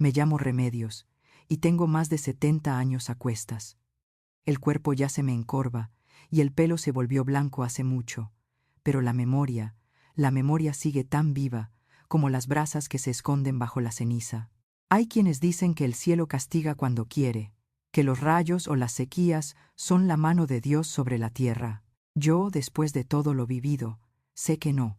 Me llamo Remedios, y tengo más de 70 años a cuestas. El cuerpo ya se me encorva, y el pelo se volvió blanco hace mucho, pero la memoria sigue tan viva como las brasas que se esconden bajo la ceniza. Hay quienes dicen que el cielo castiga cuando quiere, que los rayos o las sequías son la mano de Dios sobre la tierra. Yo, después de todo lo vivido, sé que no.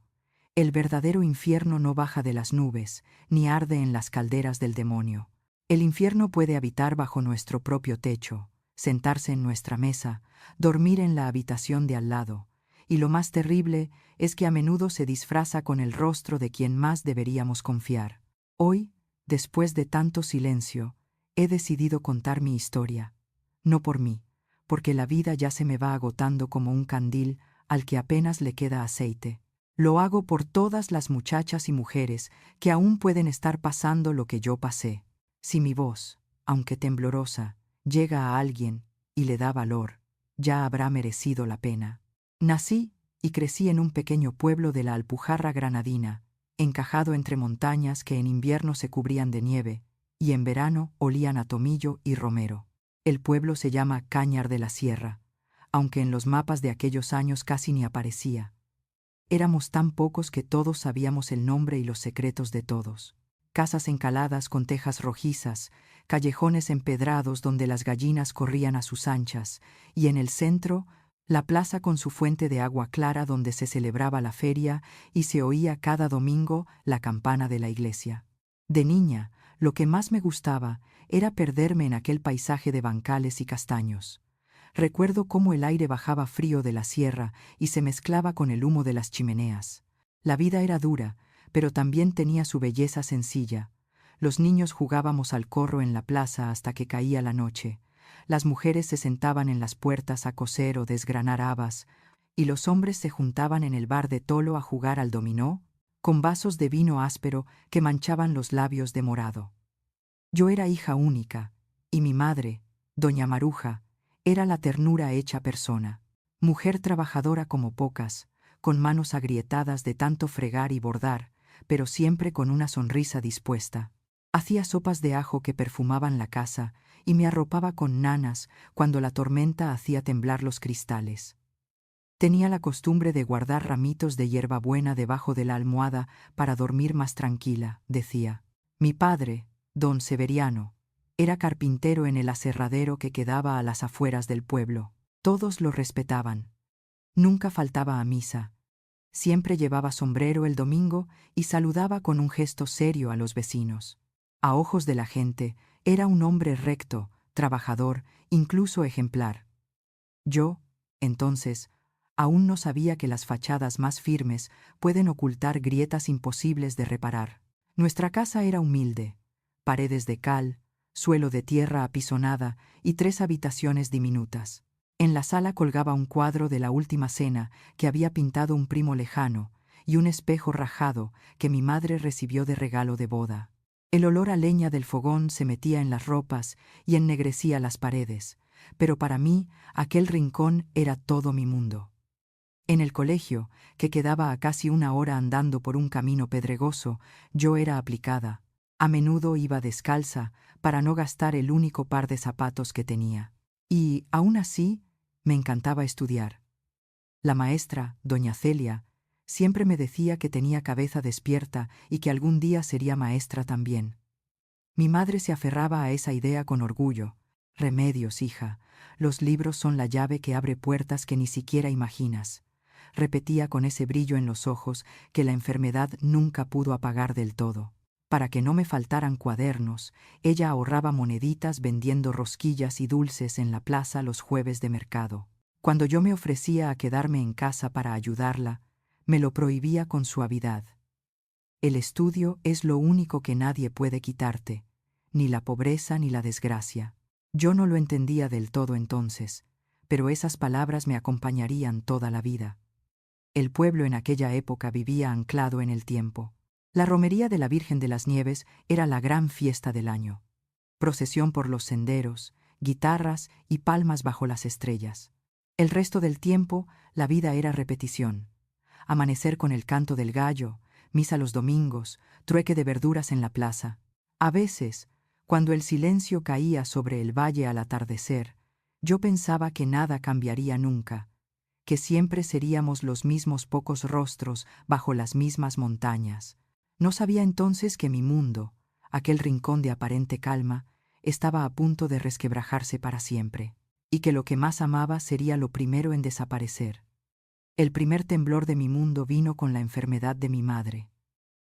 El verdadero infierno no baja de las nubes, ni arde en las calderas del demonio. El infierno puede habitar bajo nuestro propio techo, sentarse en nuestra mesa, dormir en la habitación de al lado, y lo más terrible es que a menudo se disfraza con el rostro de quien más deberíamos confiar. Hoy, después de tanto silencio, he decidido contar mi historia. No por mí, porque la vida ya se me va agotando como un candil al que apenas le queda aceite. Lo hago por todas las muchachas y mujeres que aún pueden estar pasando lo que yo pasé. Si mi voz, aunque temblorosa, llega a alguien y le da valor, ya habrá merecido la pena. Nací y crecí en un pequeño pueblo de la Alpujarra granadina, encajado entre montañas que en invierno se cubrían de nieve y en verano olían a tomillo y romero. El pueblo se llama Cañar de la Sierra, aunque en los mapas de aquellos años casi ni aparecía. Éramos tan pocos que todos sabíamos el nombre y los secretos de todos. Casas encaladas con tejas rojizas, callejones empedrados donde las gallinas corrían a sus anchas, y en el centro, la plaza con su fuente de agua clara donde se celebraba la feria y se oía cada domingo la campana de la iglesia. De niña, lo que más me gustaba era perderme en aquel paisaje de bancales y castaños. Recuerdo cómo el aire bajaba frío de la sierra y se mezclaba con el humo de las chimeneas. La vida era dura, pero también tenía su belleza sencilla. Los niños jugábamos al corro en la plaza hasta que caía la noche. Las mujeres se sentaban en las puertas a coser o desgranar habas, y los hombres se juntaban en el bar de Tolo a jugar al dominó, con vasos de vino áspero que manchaban los labios de morado. Yo era hija única, y mi madre, doña Maruja, era la ternura hecha persona. Mujer trabajadora como pocas, con manos agrietadas de tanto fregar y bordar, pero siempre con una sonrisa dispuesta. Hacía sopas de ajo que perfumaban la casa y me arropaba con nanas cuando la tormenta hacía temblar los cristales. Tenía la costumbre de guardar ramitos de hierbabuena debajo de la almohada para dormir más tranquila, decía. Mi padre, don Severiano, era carpintero en el aserradero que quedaba a las afueras del pueblo. Todos lo respetaban. Nunca faltaba a misa. Siempre llevaba sombrero el domingo y saludaba con un gesto serio a los vecinos. A ojos de la gente, era un hombre recto, trabajador, incluso ejemplar. Yo, entonces, aún no sabía que las fachadas más firmes pueden ocultar grietas imposibles de reparar. Nuestra casa era humilde, paredes de cal, suelo de tierra apisonada y 3 habitaciones diminutas. En la sala colgaba un cuadro de la última cena que había pintado un primo lejano y un espejo rajado que mi madre recibió de regalo de boda. El olor a leña del fogón se metía en las ropas y ennegrecía las paredes, pero para mí aquel rincón era todo mi mundo. En el colegio, que quedaba a casi 1 hora andando por un camino pedregoso, yo era aplicada. A menudo iba descalza para no gastar el único par de zapatos que tenía. Y, aún así, me encantaba estudiar. La maestra, doña Celia, siempre me decía que tenía cabeza despierta y que algún día sería maestra también. Mi madre se aferraba a esa idea con orgullo. Remedios, hija, los libros son la llave que abre puertas que ni siquiera imaginas. Repetía con ese brillo en los ojos que la enfermedad nunca pudo apagar del todo. Para que no me faltaran cuadernos, ella ahorraba moneditas vendiendo rosquillas y dulces en la plaza los jueves de mercado. Cuando yo me ofrecía a quedarme en casa para ayudarla, me lo prohibía con suavidad. El estudio es lo único que nadie puede quitarte, ni la pobreza ni la desgracia. Yo no lo entendía del todo entonces, pero esas palabras me acompañarían toda la vida. El pueblo en aquella época vivía anclado en el tiempo. La romería de la Virgen de las Nieves era la gran fiesta del año. Procesión por los senderos, guitarras y palmas bajo las estrellas. El resto del tiempo, la vida era repetición. Amanecer con el canto del gallo, misa los domingos, trueque de verduras en la plaza. A veces, Cuando el silencio caía sobre el valle al atardecer, yo pensaba que nada cambiaría nunca, que siempre seríamos los mismos pocos rostros bajo las mismas montañas. No sabía entonces que mi mundo, aquel rincón de aparente calma, estaba a punto de resquebrajarse para siempre, y que lo que más amaba sería lo primero en desaparecer. El primer temblor de mi mundo vino con la enfermedad de mi madre.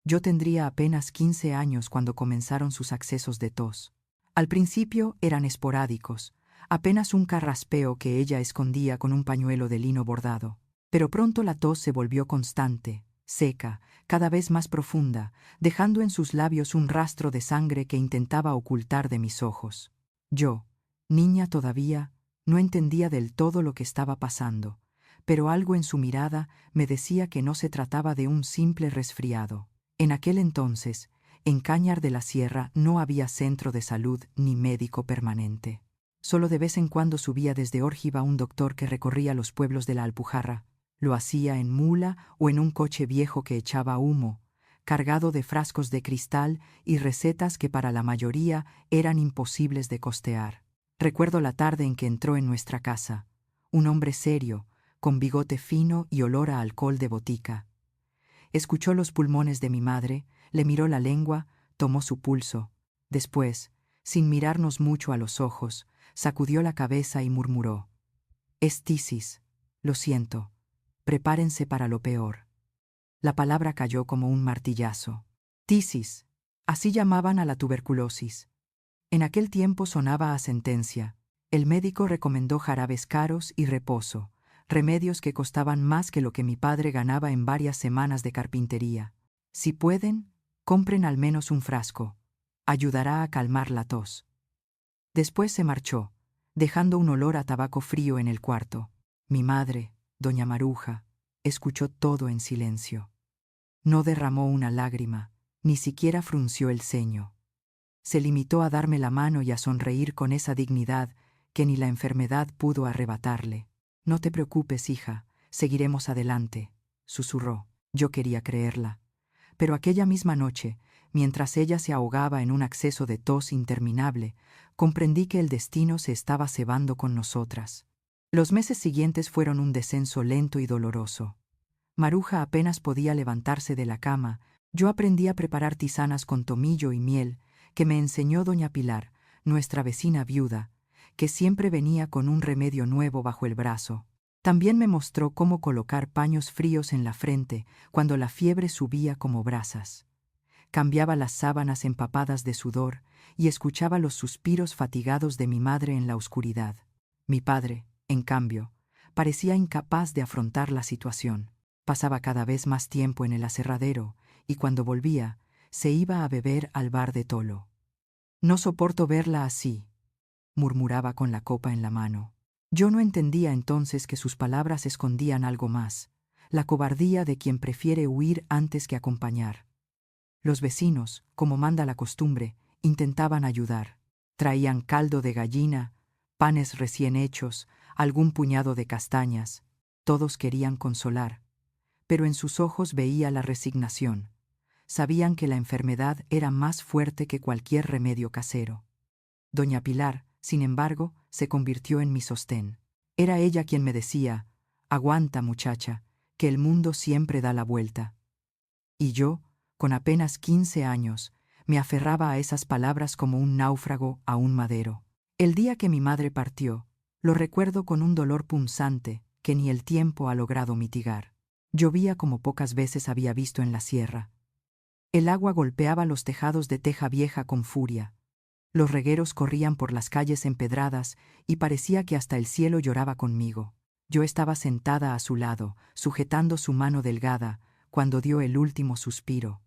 Yo tendría apenas 15 años cuando comenzaron sus accesos de tos. Al principio eran esporádicos, apenas un carraspeo que ella escondía con un pañuelo de lino bordado. Pero pronto la tos se volvió constante, seca, cada vez más profunda, dejando en sus labios un rastro de sangre que intentaba ocultar de mis ojos. Yo, niña todavía, no entendía del todo lo que estaba pasando, pero algo en su mirada me decía que no se trataba de un simple resfriado. En aquel entonces, en Cañar de la Sierra no había centro de salud ni médico permanente. Solo de vez en cuando subía desde Órgiva un doctor que recorría los pueblos de la Alpujarra. Lo hacía en mula o en un coche viejo que echaba humo, cargado de frascos de cristal y recetas que para la mayoría eran imposibles de costear. Recuerdo la tarde en que entró en nuestra casa, un hombre serio, con bigote fino y olor a alcohol de botica. Escuchó los pulmones de mi madre, le miró la lengua, tomó su pulso. Después, sin mirarnos mucho a los ojos, sacudió la cabeza y murmuró: «Es tisis. Lo siento. Prepárense para lo peor». La palabra cayó como un martillazo. Tisis. Así llamaban a la tuberculosis. En aquel tiempo sonaba a sentencia. El médico recomendó jarabes caros y reposo, remedios que costaban más que lo que mi padre ganaba en varias semanas de carpintería. Si pueden, compren al menos un frasco. Ayudará a calmar la tos. Después se marchó, dejando un olor a tabaco frío en el cuarto. Mi madre, doña Maruja, escuchó todo en silencio. No derramó una lágrima, ni siquiera frunció el ceño. Se limitó a darme la mano y a sonreír con esa dignidad que ni la enfermedad pudo arrebatarle. «No te preocupes, hija, seguiremos adelante», susurró. Yo quería creerla. Pero aquella misma noche, mientras ella se ahogaba en un acceso de tos interminable, comprendí que el destino se estaba cebando con nosotras. Los meses siguientes fueron un descenso lento y doloroso. Maruja apenas podía levantarse de la cama. Yo aprendí a preparar tisanas con tomillo y miel, que me enseñó doña Pilar, nuestra vecina viuda, que siempre venía con un remedio nuevo bajo el brazo. También me mostró cómo colocar paños fríos en la frente cuando la fiebre subía como brasas. Cambiaba las sábanas empapadas de sudor y escuchaba los suspiros fatigados de mi madre en la oscuridad. Mi padre, en cambio, parecía incapaz de afrontar la situación. Pasaba cada vez más tiempo en el aserradero y cuando volvía, se iba a beber al bar de Tolo. «No soporto verla así», murmuraba con la copa en la mano. Yo no entendía entonces que sus palabras escondían algo más, la cobardía de quien prefiere huir antes que acompañar. Los vecinos, como manda la costumbre, intentaban ayudar. Traían caldo de gallina, panes recién hechos, algún puñado de castañas. Todos querían consolar, pero en sus ojos veía la resignación. Sabían que la enfermedad era más fuerte que cualquier remedio casero. Doña Pilar, sin embargo, se convirtió en mi sostén. Era ella quien me decía: «Aguanta, muchacha, que el mundo siempre da la vuelta». Y yo, con apenas 15 años, me aferraba a esas palabras como un náufrago a un madero. El día que mi madre partió, lo recuerdo con un dolor punzante que ni el tiempo ha logrado mitigar. Llovía como pocas veces había visto en la sierra. El agua golpeaba los tejados de teja vieja con furia. Los regueros corrían por las calles empedradas y parecía que hasta el cielo lloraba conmigo. Yo estaba sentada a su lado, sujetando su mano delgada, cuando dio el último suspiro.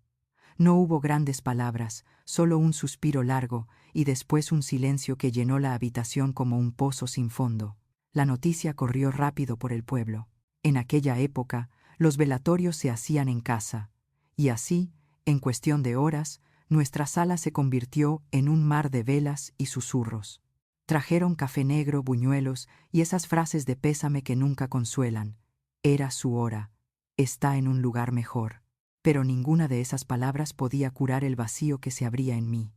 No hubo grandes palabras, solo un suspiro largo y después un silencio que llenó la habitación como un pozo sin fondo. La noticia corrió rápido por el pueblo. En aquella época, los velatorios se hacían en casa, y así, en cuestión de horas, nuestra sala se convirtió en un mar de velas y susurros. Trajeron café negro, buñuelos y esas frases de pésame que nunca consuelan. Era su hora. Está en un lugar mejor. Pero ninguna de esas palabras podía curar el vacío que se abría en mí.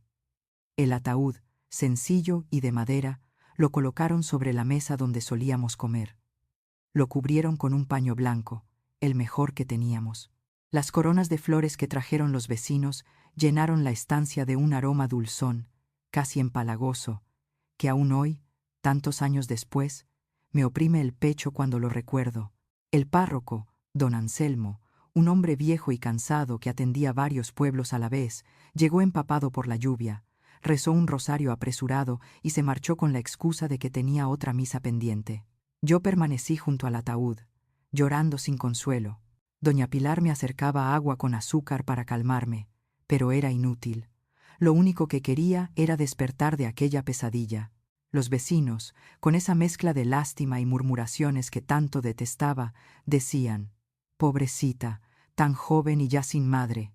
El ataúd, sencillo y de madera, lo colocaron sobre la mesa donde solíamos comer. Lo cubrieron con un paño blanco, el mejor que teníamos. Las coronas de flores que trajeron los vecinos llenaron la estancia de un aroma dulzón, casi empalagoso, que aún hoy, tantos años después, me oprime el pecho cuando lo recuerdo. El párroco, don Anselmo, un hombre viejo y cansado que atendía varios pueblos a la vez, llegó empapado por la lluvia, rezó un rosario apresurado y se marchó con la excusa de que tenía otra misa pendiente. Yo permanecí junto al ataúd, llorando sin consuelo. Doña Pilar me acercaba agua con azúcar para calmarme, pero era inútil. Lo único que quería era despertar de aquella pesadilla. Los vecinos, con esa mezcla de lástima y murmuraciones que tanto detestaba, decían: «Pobrecita, tan joven y ya sin madre».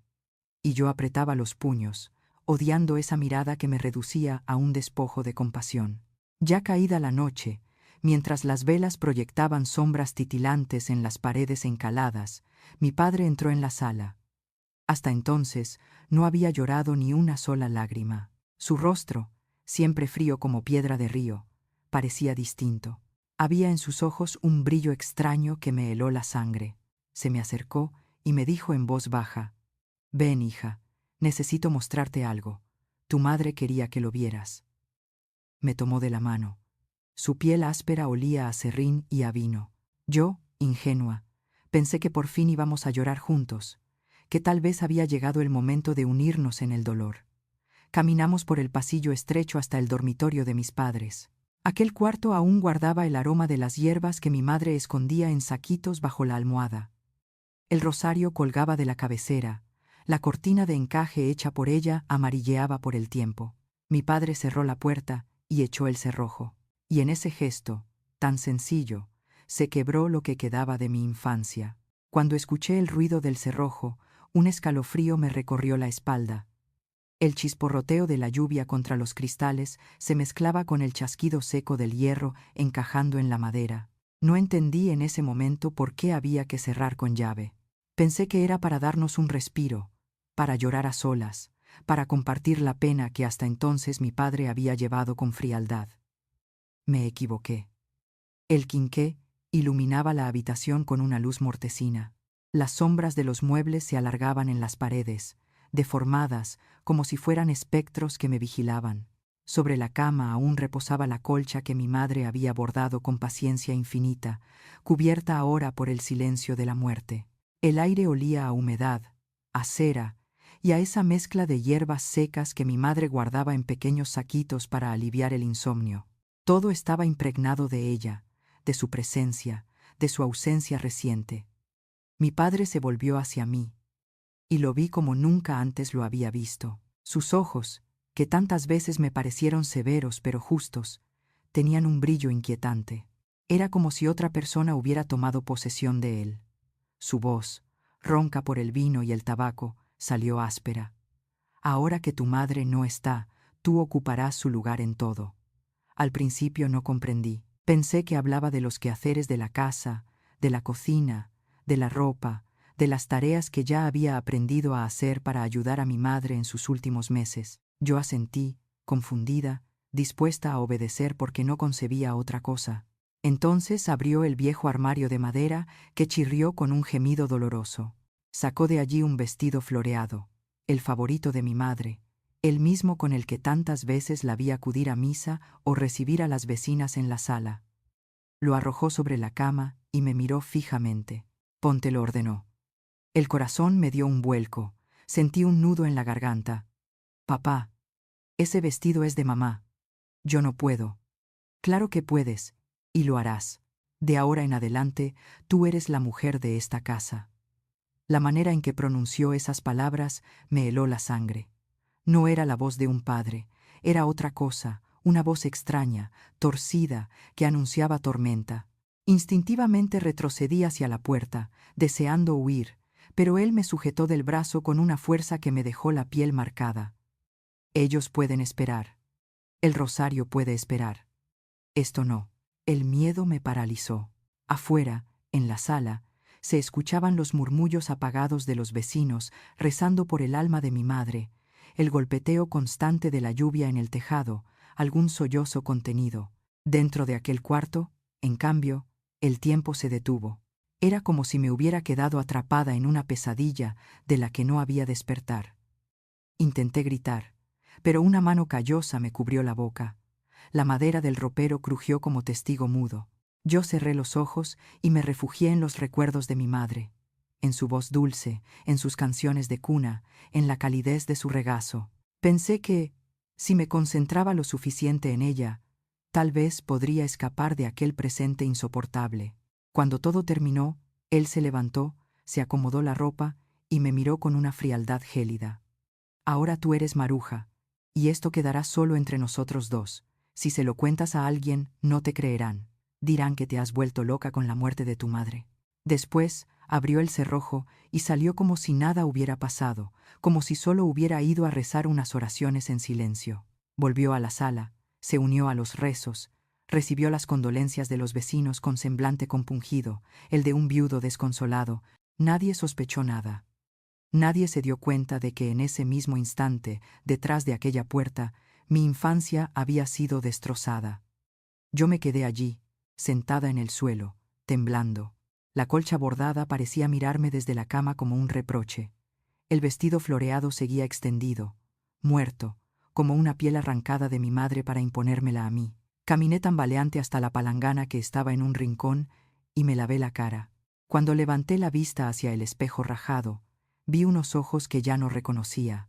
Y yo apretaba los puños, odiando esa mirada que me reducía a un despojo de compasión. Ya caída la noche, mientras las velas proyectaban sombras titilantes en las paredes encaladas, mi padre entró en la sala. Hasta entonces no había llorado ni una sola lágrima. Su rostro, siempre frío como piedra de río, parecía distinto. Había en sus ojos un brillo extraño que me heló la sangre. Se me acercó y me dijo en voz baja: «Ven, hija, necesito mostrarte algo. Tu madre quería que lo vieras». Me tomó de la mano. Su piel áspera olía a serrín y a vino. Yo, ingenua, pensé que por fin íbamos a llorar juntos, que tal vez había llegado el momento de unirnos en el dolor. Caminamos por el pasillo estrecho hasta el dormitorio de mis padres. Aquel cuarto aún guardaba el aroma de las hierbas que mi madre escondía en saquitos bajo la almohada. El rosario colgaba de la cabecera, la cortina de encaje hecha por ella amarilleaba por el tiempo. Mi padre cerró la puerta y echó el cerrojo. Y en ese gesto, tan sencillo, se quebró lo que quedaba de mi infancia. Cuando escuché el ruido del cerrojo, un escalofrío me recorrió la espalda. El chisporroteo de la lluvia contra los cristales se mezclaba con el chasquido seco del hierro encajando en la madera. No entendí en ese momento por qué había que cerrar con llave. Pensé que era para darnos un respiro, para llorar a solas, para compartir la pena que hasta entonces mi padre había llevado con frialdad. Me equivoqué. El quinqué iluminaba la habitación con una luz mortecina. Las sombras de los muebles se alargaban en las paredes, deformadas, como si fueran espectros que me vigilaban. Sobre la cama aún reposaba la colcha que mi madre había bordado con paciencia infinita, cubierta ahora por el silencio de la muerte. El aire olía a humedad, a cera y a esa mezcla de hierbas secas que mi madre guardaba en pequeños saquitos para aliviar el insomnio. Todo estaba impregnado de ella, de su presencia, de su ausencia reciente. Mi padre se volvió hacia mí, y lo vi como nunca antes lo había visto. Sus ojos, que tantas veces me parecieron severos pero justos, tenían un brillo inquietante. Era como si otra persona hubiera tomado posesión de él. Su voz, ronca por el vino y el tabaco, salió áspera. «Ahora que tu madre no está, tú ocuparás su lugar en todo». Al principio no comprendí. Pensé que hablaba de los quehaceres de la casa, de la cocina, de la ropa, de las tareas que ya había aprendido a hacer para ayudar a mi madre en sus últimos meses. Yo asentí, confundida, dispuesta a obedecer porque no concebía otra cosa. Entonces abrió el viejo armario de madera que chirrió con un gemido doloroso. Sacó de allí un vestido floreado, el favorito de mi madre, el mismo con el que tantas veces la vi acudir a misa o recibir a las vecinas en la sala. Lo arrojó sobre la cama y me miró fijamente. «Ponte», lo ordenó. El corazón me dio un vuelco, sentí un nudo en la garganta. «Papá, ese vestido es de mamá. Yo no puedo». «Claro que puedes, y lo harás. De ahora en adelante, tú eres la mujer de esta casa». La manera en que pronunció esas palabras me heló la sangre. No era la voz de un padre, era otra cosa, una voz extraña, torcida, que anunciaba tormenta. Instintivamente retrocedí hacia la puerta, deseando huir, pero él me sujetó del brazo con una fuerza que me dejó la piel marcada. «Ellos pueden esperar. El rosario puede esperar. Esto no». El miedo me paralizó. Afuera, en la sala, se escuchaban los murmullos apagados de los vecinos rezando por el alma de mi madre, el golpeteo constante de la lluvia en el tejado, algún sollozo contenido. Dentro de aquel cuarto, en cambio, el tiempo se detuvo. Era como si me hubiera quedado atrapada en una pesadilla de la que no había despertar. Intenté gritar, pero una mano callosa me cubrió la boca. La madera del ropero crujió como testigo mudo. Yo cerré los ojos y me refugié en los recuerdos de mi madre, en su voz dulce, en sus canciones de cuna, en la calidez de su regazo. Pensé que, si me concentraba lo suficiente en ella, tal vez podría escapar de aquel presente insoportable. Cuando todo terminó, él se levantó, se acomodó la ropa y me miró con una frialdad gélida. Ahora tú eres Maruja, y esto quedará solo entre nosotros dos. Si se lo cuentas a alguien, no te creerán. Dirán que te has vuelto loca con la muerte de tu madre. Después, abrió el cerrojo y salió como si nada hubiera pasado, como si solo hubiera ido a rezar unas oraciones en silencio. Volvió a la sala, se unió a los rezos, recibió las condolencias de los vecinos con semblante compungido, el de un viudo desconsolado. Nadie sospechó nada. Nadie se dio cuenta de que en ese mismo instante, detrás de aquella puerta, mi infancia había sido destrozada. Yo me quedé allí, sentada en el suelo, temblando. La colcha bordada parecía mirarme desde la cama como un reproche. El vestido floreado seguía extendido, muerto, como una piel arrancada de mi madre para imponérmela a mí. Caminé tambaleante hasta la palangana que estaba en un rincón y me lavé la cara. Cuando levanté la vista hacia el espejo rajado, vi unos ojos que ya no reconocía.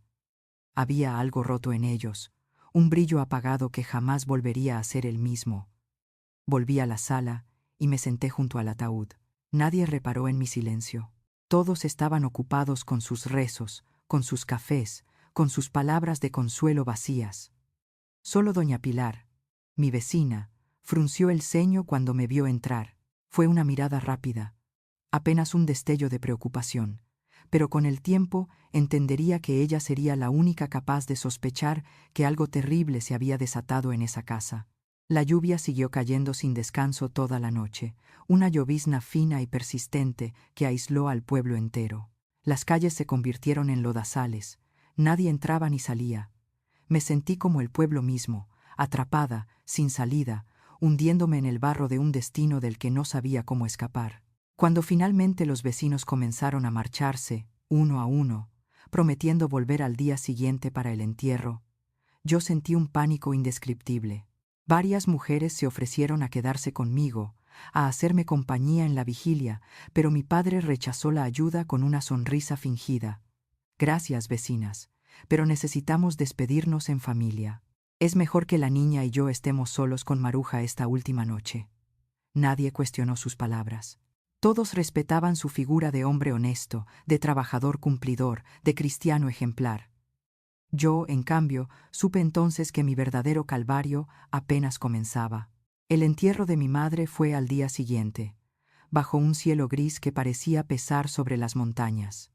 Había algo roto en ellos, un brillo apagado que jamás volvería a ser el mismo. Volví a la sala y me senté junto al ataúd. Nadie reparó en mi silencio. Todos estaban ocupados con sus rezos, con sus cafés, con sus palabras de consuelo vacías. Solo doña Pilar, mi vecina, frunció el ceño cuando me vio entrar. Fue una mirada rápida, apenas un destello de preocupación, pero con el tiempo entendería que ella sería la única capaz de sospechar que algo terrible se había desatado en esa casa. La lluvia siguió cayendo sin descanso toda la noche, una llovizna fina y persistente que aisló al pueblo entero. Las calles se convirtieron en lodazales, nadie entraba ni salía. Me sentí como el pueblo mismo, atrapada, sin salida, hundiéndome en el barro de un destino del que no sabía cómo escapar. Cuando finalmente los vecinos comenzaron a marcharse, uno a uno, prometiendo volver al día siguiente para el entierro, yo sentí un pánico indescriptible. Varias mujeres se ofrecieron a quedarse conmigo, a hacerme compañía en la vigilia, pero mi padre rechazó la ayuda con una sonrisa fingida. Gracias, vecinas, pero necesitamos despedirnos en familia. Es mejor que la niña y yo estemos solos con Maruja esta última noche. Nadie cuestionó sus palabras. Todos respetaban su figura de hombre honesto, de trabajador cumplidor, de cristiano ejemplar. Yo, en cambio, supe entonces que mi verdadero calvario apenas comenzaba. El entierro de mi madre fue al día siguiente, bajo un cielo gris que parecía pesar sobre las montañas.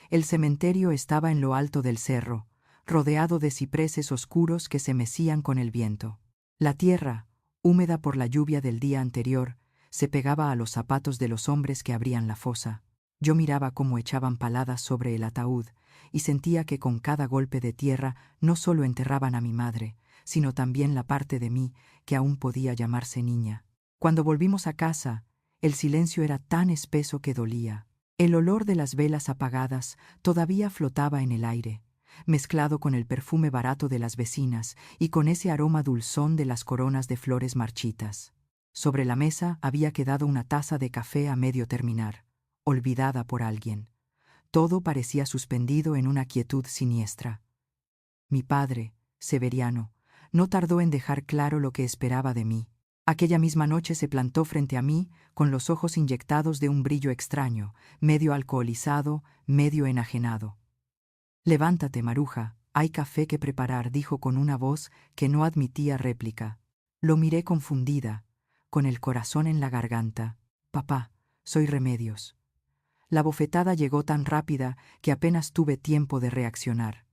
El cementerio estaba en lo alto del cerro, rodeado de cipreses oscuros que se mecían con el viento. La tierra, húmeda por la lluvia del día anterior, se pegaba a los zapatos de los hombres que abrían la fosa. Yo miraba cómo echaban paladas sobre el ataúd y sentía que con cada golpe de tierra no solo enterraban a mi madre, sino también la parte de mí que aún podía llamarse niña. Cuando volvimos a casa, el silencio era tan espeso que dolía. El olor de las velas apagadas todavía flotaba en el aire, mezclado con el perfume barato de las vecinas y con ese aroma dulzón de las coronas de flores marchitas. Sobre la mesa había quedado una taza de café a medio terminar, olvidada por alguien. Todo parecía suspendido en una quietud siniestra. Mi padre, Severiano, no tardó en dejar claro lo que esperaba de mí. Aquella misma noche se plantó frente a mí con los ojos inyectados de un brillo extraño, medio alcoholizado, medio enajenado. «Levántate, Maruja, hay café que preparar», dijo con una voz que no admitía réplica. Lo miré confundida, con el corazón en la garganta. «Papá, soy Remedios». La bofetada llegó tan rápida que apenas tuve tiempo de reaccionar.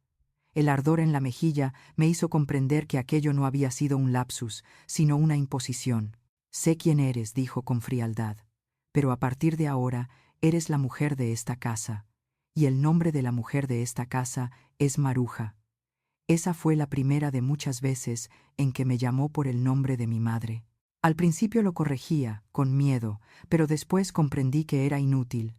El ardor en la mejilla me hizo comprender que aquello no había sido un lapsus, sino una imposición. «Sé quién eres», dijo con frialdad, «pero a partir de ahora eres la mujer de esta casa, y el nombre de la mujer de esta casa es Maruja». Esa fue la primera de muchas veces en que me llamó por el nombre de mi madre. Al principio lo corregía, con miedo, pero después comprendí que era inútil.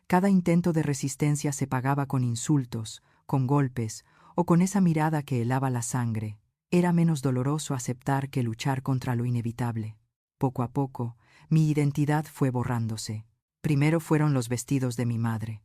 Cada intento de resistencia se pagaba con insultos, con golpes o con esa mirada que helaba la sangre. Era menos doloroso aceptar que luchar contra lo inevitable. Poco a poco, mi identidad fue borrándose. Primero fueron los vestidos de mi madre.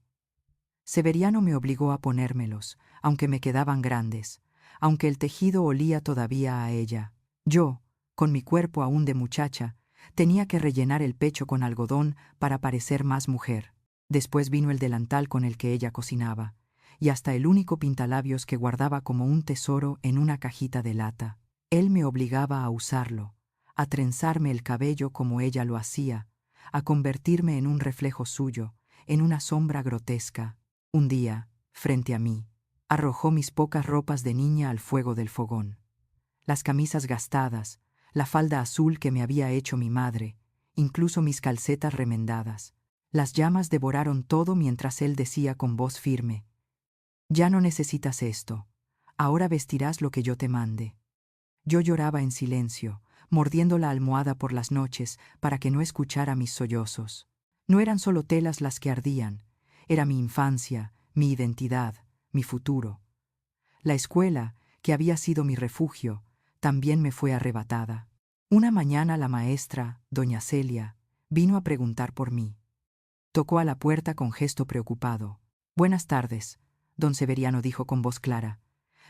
Severiano me obligó a ponérmelos, aunque me quedaban grandes, aunque el tejido olía todavía a ella. Yo, con mi cuerpo aún de muchacha, tenía que rellenar el pecho con algodón para parecer más mujer. Después vino el delantal con el que ella cocinaba, y hasta el único pintalabios que guardaba como un tesoro en una cajita de lata. Él me obligaba a usarlo, a trenzarme el cabello como ella lo hacía, a convertirme en un reflejo suyo, en una sombra grotesca. Un día, frente a mí, arrojó mis pocas ropas de niña al fuego del fogón. Las camisas gastadas, la falda azul que me había hecho mi madre, incluso mis calcetas remendadas. Las llamas devoraron todo mientras él decía con voz firme: «Ya no necesitas esto. Ahora vestirás lo que yo te mande». Yo lloraba en silencio, mordiendo la almohada por las noches para que no escuchara mis sollozos. No eran solo telas las que ardían, era mi infancia, mi identidad, mi futuro. La escuela, que había sido mi refugio, también me fue arrebatada. Una mañana la maestra, doña Celia, vino a preguntar por mí. Tocó a la puerta con gesto preocupado. «Buenas tardes», don Severiano dijo con voz clara.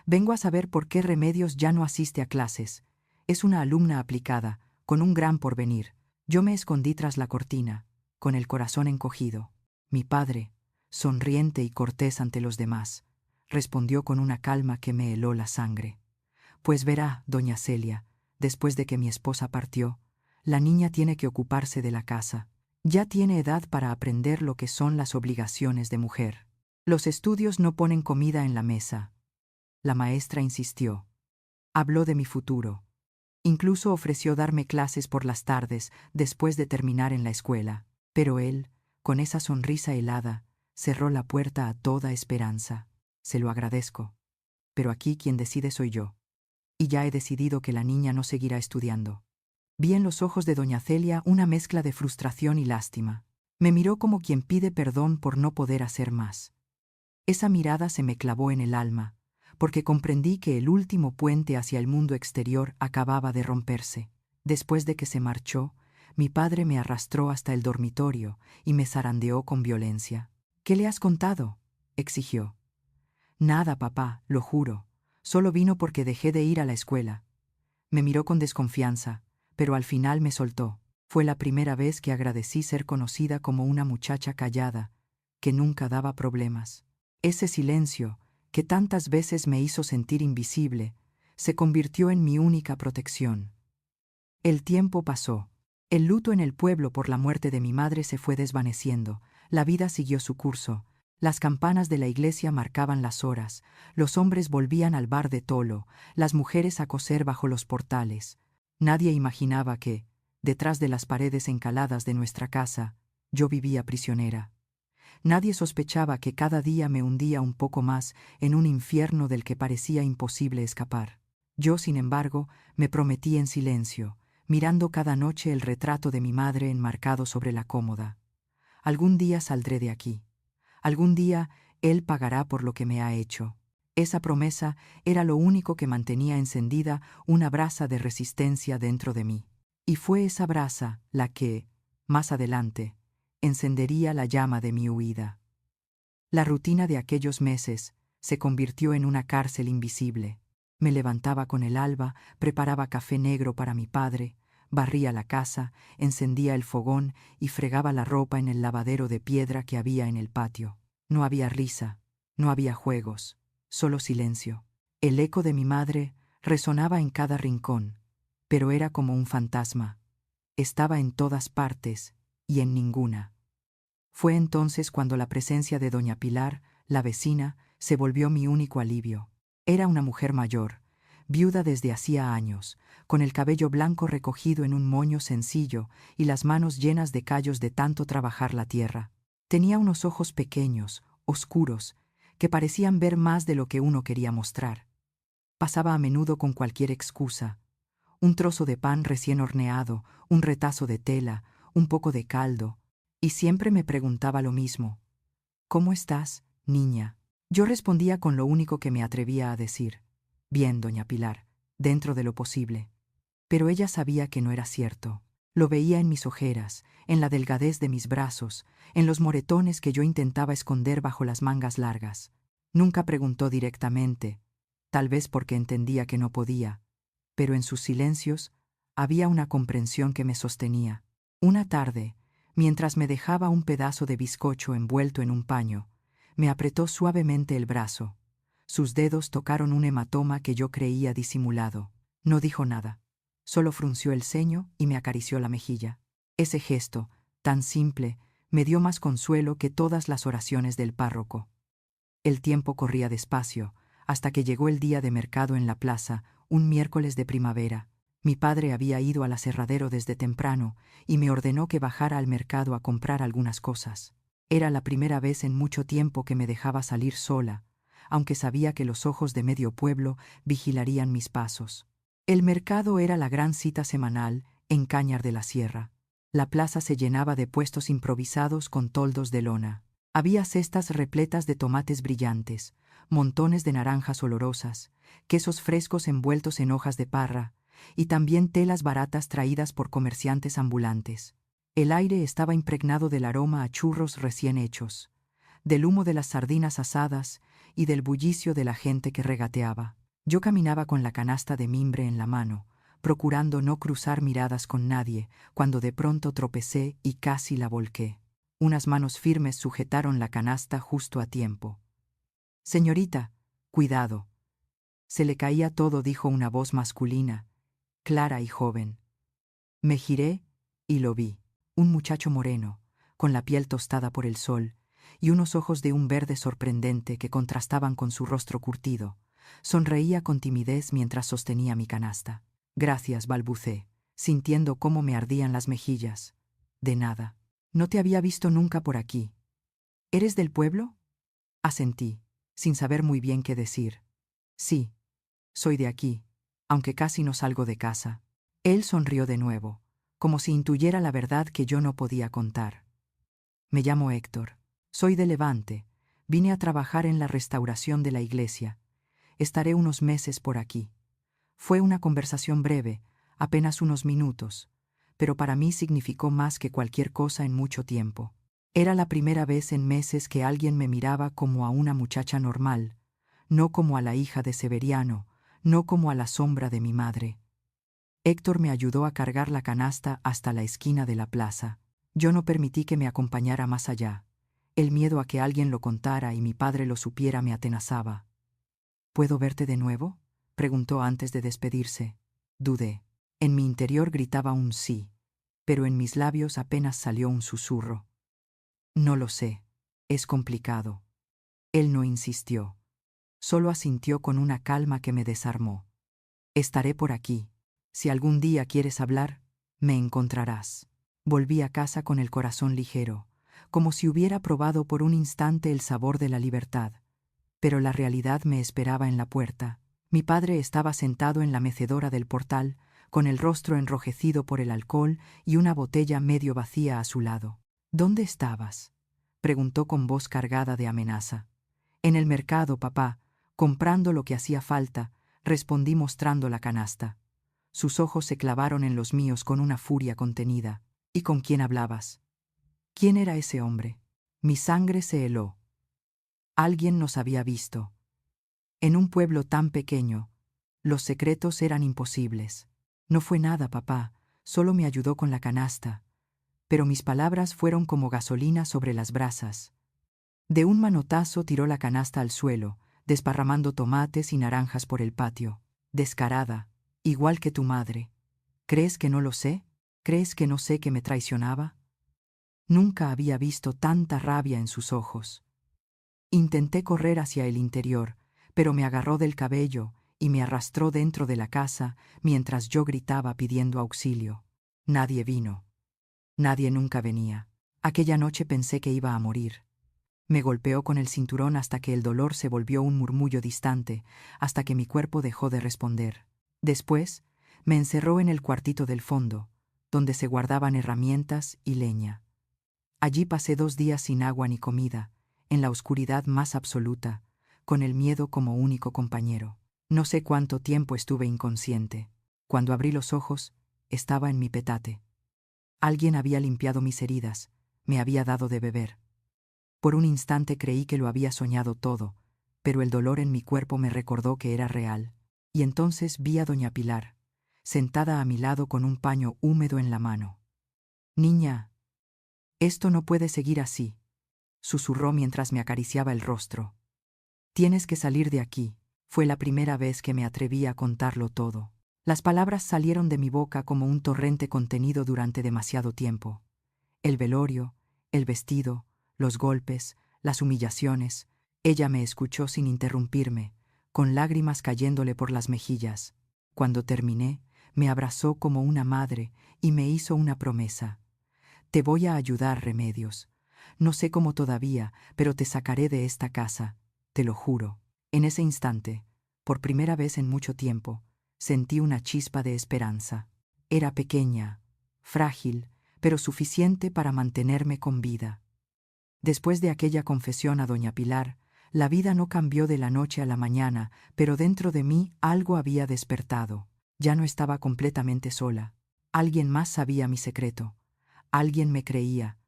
«Vengo a saber por qué Remedios ya no asiste a clases. Es una alumna aplicada, con un gran porvenir». Yo me escondí tras la cortina, con el corazón encogido. Mi padre, sonriente y cortés ante los demás, respondió con una calma que me heló la sangre. «Pues verá, doña Celia, después de que mi esposa partió, la niña tiene que ocuparse de la casa. Ya tiene edad para aprender lo que son las obligaciones de mujer. Los estudios no ponen comida en la mesa». La maestra insistió. Habló de mi futuro. Incluso ofreció darme clases por las tardes después de terminar en la escuela. Pero él, con esa sonrisa helada, cerró la puerta a toda esperanza. Se lo agradezco. Pero aquí quien decide soy yo. Y ya he decidido que la niña no seguirá estudiando. Vi en los ojos de doña Celia una mezcla de frustración y lástima. Me miró como quien pide perdón por no poder hacer más. Esa mirada se me clavó en el alma, porque comprendí que el último puente hacia el mundo exterior acababa de romperse. Después de que se marchó, mi padre me arrastró hasta el dormitorio y me zarandeó con violencia. «¿Qué le has contado?», exigió. «Nada, papá, lo juro. Solo vino porque dejé de ir a la escuela». Me miró con desconfianza, pero al final me soltó. Fue la primera vez que agradecí ser conocida como una muchacha callada, que nunca daba problemas. Ese silencio, que tantas veces me hizo sentir invisible, se convirtió en mi única protección. El tiempo pasó. El luto en el pueblo por la muerte de mi madre se fue desvaneciendo. La vida siguió su curso. Las campanas de la iglesia marcaban las horas. Los hombres volvían al bar de Tolo, las mujeres a coser bajo los portales. Nadie imaginaba que, detrás de las paredes encaladas de nuestra casa, yo vivía prisionera. Nadie sospechaba que cada día me hundía un poco más en un infierno del que parecía imposible escapar. Yo, sin embargo, me prometí en silencio, mirando cada noche el retrato de mi madre enmarcado sobre la cómoda. Algún día saldré de aquí. Algún día él pagará por lo que me ha hecho. Esa promesa era lo único que mantenía encendida una brasa de resistencia dentro de mí. Y fue esa brasa la que, más adelante, encendería la llama de mi huida. La rutina de aquellos meses se convirtió en una cárcel invisible. Me levantaba con el alba, preparaba café negro para mi padre, barría la casa, encendía el fogón y fregaba la ropa en el lavadero de piedra que había en el patio. No había risa, no había juegos, solo silencio. El eco de mi madre resonaba en cada rincón, pero era como un fantasma. Estaba en todas partes y en ninguna. Fue entonces cuando la presencia de doña Pilar, la vecina, se volvió mi único alivio. Era una mujer mayor, viuda desde hacía años, con el cabello blanco recogido en un moño sencillo y las manos llenas de callos de tanto trabajar la tierra. Tenía unos ojos pequeños, oscuros, que parecían ver más de lo que uno quería mostrar. Pasaba a menudo con cualquier excusa. Un trozo de pan recién horneado, un retazo de tela, un poco de caldo, y siempre me preguntaba lo mismo. ¿Cómo estás, niña? Yo respondía con lo único que me atrevía a decir. Bien, doña Pilar, dentro de lo posible. Pero ella sabía que no era cierto. Lo veía en mis ojeras, en la delgadez de mis brazos, en los moretones que yo intentaba esconder bajo las mangas largas. Nunca preguntó directamente, tal vez porque entendía que no podía, pero en sus silencios había una comprensión que me sostenía. Una tarde, mientras me dejaba un pedazo de bizcocho envuelto en un paño, me apretó suavemente el brazo. Sus dedos tocaron un hematoma que yo creía disimulado. No dijo nada. Solo frunció el ceño y me acarició la mejilla. Ese gesto, tan simple, me dio más consuelo que todas las oraciones del párroco. El tiempo corría despacio, hasta que llegó el día de mercado en la plaza, un miércoles de primavera. Mi padre había ido al aserradero desde temprano y me ordenó que bajara al mercado a comprar algunas cosas. Era la primera vez en mucho tiempo que me dejaba salir sola, aunque sabía que los ojos de medio pueblo vigilarían mis pasos. El mercado era la gran cita semanal en Cañar de la Sierra. La plaza se llenaba de puestos improvisados con toldos de lona. Había cestas repletas de tomates brillantes, montones de naranjas olorosas, quesos frescos envueltos en hojas de parra, y también telas baratas traídas por comerciantes ambulantes. El aire estaba impregnado del aroma a churros recién hechos, del humo de las sardinas asadas y del bullicio de la gente que regateaba. Yo caminaba con la canasta de mimbre en la mano, procurando no cruzar miradas con nadie, cuando de pronto tropecé y casi la volqué. Unas manos firmes sujetaron la canasta justo a tiempo. «Señorita, cuidado». Se le caía todo, dijo una voz masculina, clara y joven. Me giré y lo vi. Un muchacho moreno, con la piel tostada por el sol, y unos ojos de un verde sorprendente que contrastaban con su rostro curtido. Sonreía con timidez mientras sostenía mi canasta. Gracias, balbucé, sintiendo cómo me ardían las mejillas. De nada. No te había visto nunca por aquí. ¿Eres del pueblo? Asentí, sin saber muy bien qué decir. Sí, soy de aquí, aunque casi no salgo de casa. Él sonrió de nuevo, como si intuyera la verdad que yo no podía contar. Me llamo Héctor. Soy de Levante. Vine a trabajar en la restauración de la iglesia. Estaré unos meses por aquí. Fue una conversación breve, apenas unos minutos, pero para mí significó más que cualquier cosa en mucho tiempo. Era la primera vez en meses que alguien me miraba como a una muchacha normal, no como a la hija de Severiano, no como a la sombra de mi madre. Héctor me ayudó a cargar la canasta hasta la esquina de la plaza. Yo no permití que me acompañara más allá. El miedo a que alguien lo contara y mi padre lo supiera me atenazaba. ¿Puedo verte de nuevo?, preguntó antes de despedirse. Dudé. En mi interior gritaba un sí, pero en mis labios apenas salió un susurro. No lo sé. Es complicado. Él no insistió. Solo asintió con una calma que me desarmó. Estaré por aquí. Si algún día quieres hablar, me encontrarás. Volví a casa con el corazón ligero, como si hubiera probado por un instante el sabor de la libertad. Pero la realidad me esperaba en la puerta. Mi padre estaba sentado en la mecedora del portal, con el rostro enrojecido por el alcohol y una botella medio vacía a su lado. «¿Dónde estabas?», preguntó con voz cargada de amenaza. «En el mercado, papá, comprando lo que hacía falta», respondí mostrando la canasta. Sus ojos se clavaron en los míos con una furia contenida. «¿Y con quién hablabas?». «¿Quién era ese hombre?». Mi sangre se heló. Alguien nos había visto. En un pueblo tan pequeño, los secretos eran imposibles. «No fue nada, papá, solo me ayudó con la canasta». Pero mis palabras fueron como gasolina sobre las brasas. De un manotazo tiró la canasta al suelo, desparramando tomates y naranjas por el patio. «Descarada, igual que tu madre. ¿Crees que no lo sé? ¿Crees que no sé que me traicionaba?». Nunca había visto tanta rabia en sus ojos. Intenté correr hacia el interior, pero me agarró del cabello y me arrastró dentro de la casa mientras yo gritaba pidiendo auxilio. Nadie vino. Nadie nunca venía. Aquella noche pensé que iba a morir. Me golpeó con el cinturón hasta que el dolor se volvió un murmullo distante, hasta que mi cuerpo dejó de responder. Después, me encerró en el cuartito del fondo, donde se guardaban herramientas y leña. Allí pasé 2 días sin agua ni comida, en la oscuridad más absoluta, con el miedo como único compañero. No sé cuánto tiempo estuve inconsciente. Cuando abrí los ojos, estaba en mi petate. Alguien había limpiado mis heridas, me había dado de beber. Por un instante creí que lo había soñado todo, pero el dolor en mi cuerpo me recordó que era real. Y entonces vi a doña Pilar, sentada a mi lado con un paño húmedo en la mano. «Niña, esto no puede seguir así», susurró mientras me acariciaba el rostro. «Tienes que salir de aquí». Fue la primera vez que me atreví a contarlo todo. Las palabras salieron de mi boca como un torrente contenido durante demasiado tiempo. El velorio, el vestido, los golpes, las humillaciones. Ella me escuchó sin interrumpirme, con lágrimas cayéndole por las mejillas. Cuando terminé, me abrazó como una madre y me hizo una promesa. «Te voy a ayudar, Remedios. No sé cómo todavía, pero te sacaré de esta casa, te lo juro». En ese instante, por primera vez en mucho tiempo, sentí una chispa de esperanza. Era pequeña, frágil, pero suficiente para mantenerme con vida. Después de aquella confesión a doña Pilar, la vida no cambió de la noche a la mañana, pero dentro de mí algo había despertado. Ya no estaba completamente sola. Alguien más sabía mi secreto. Alguien me creía.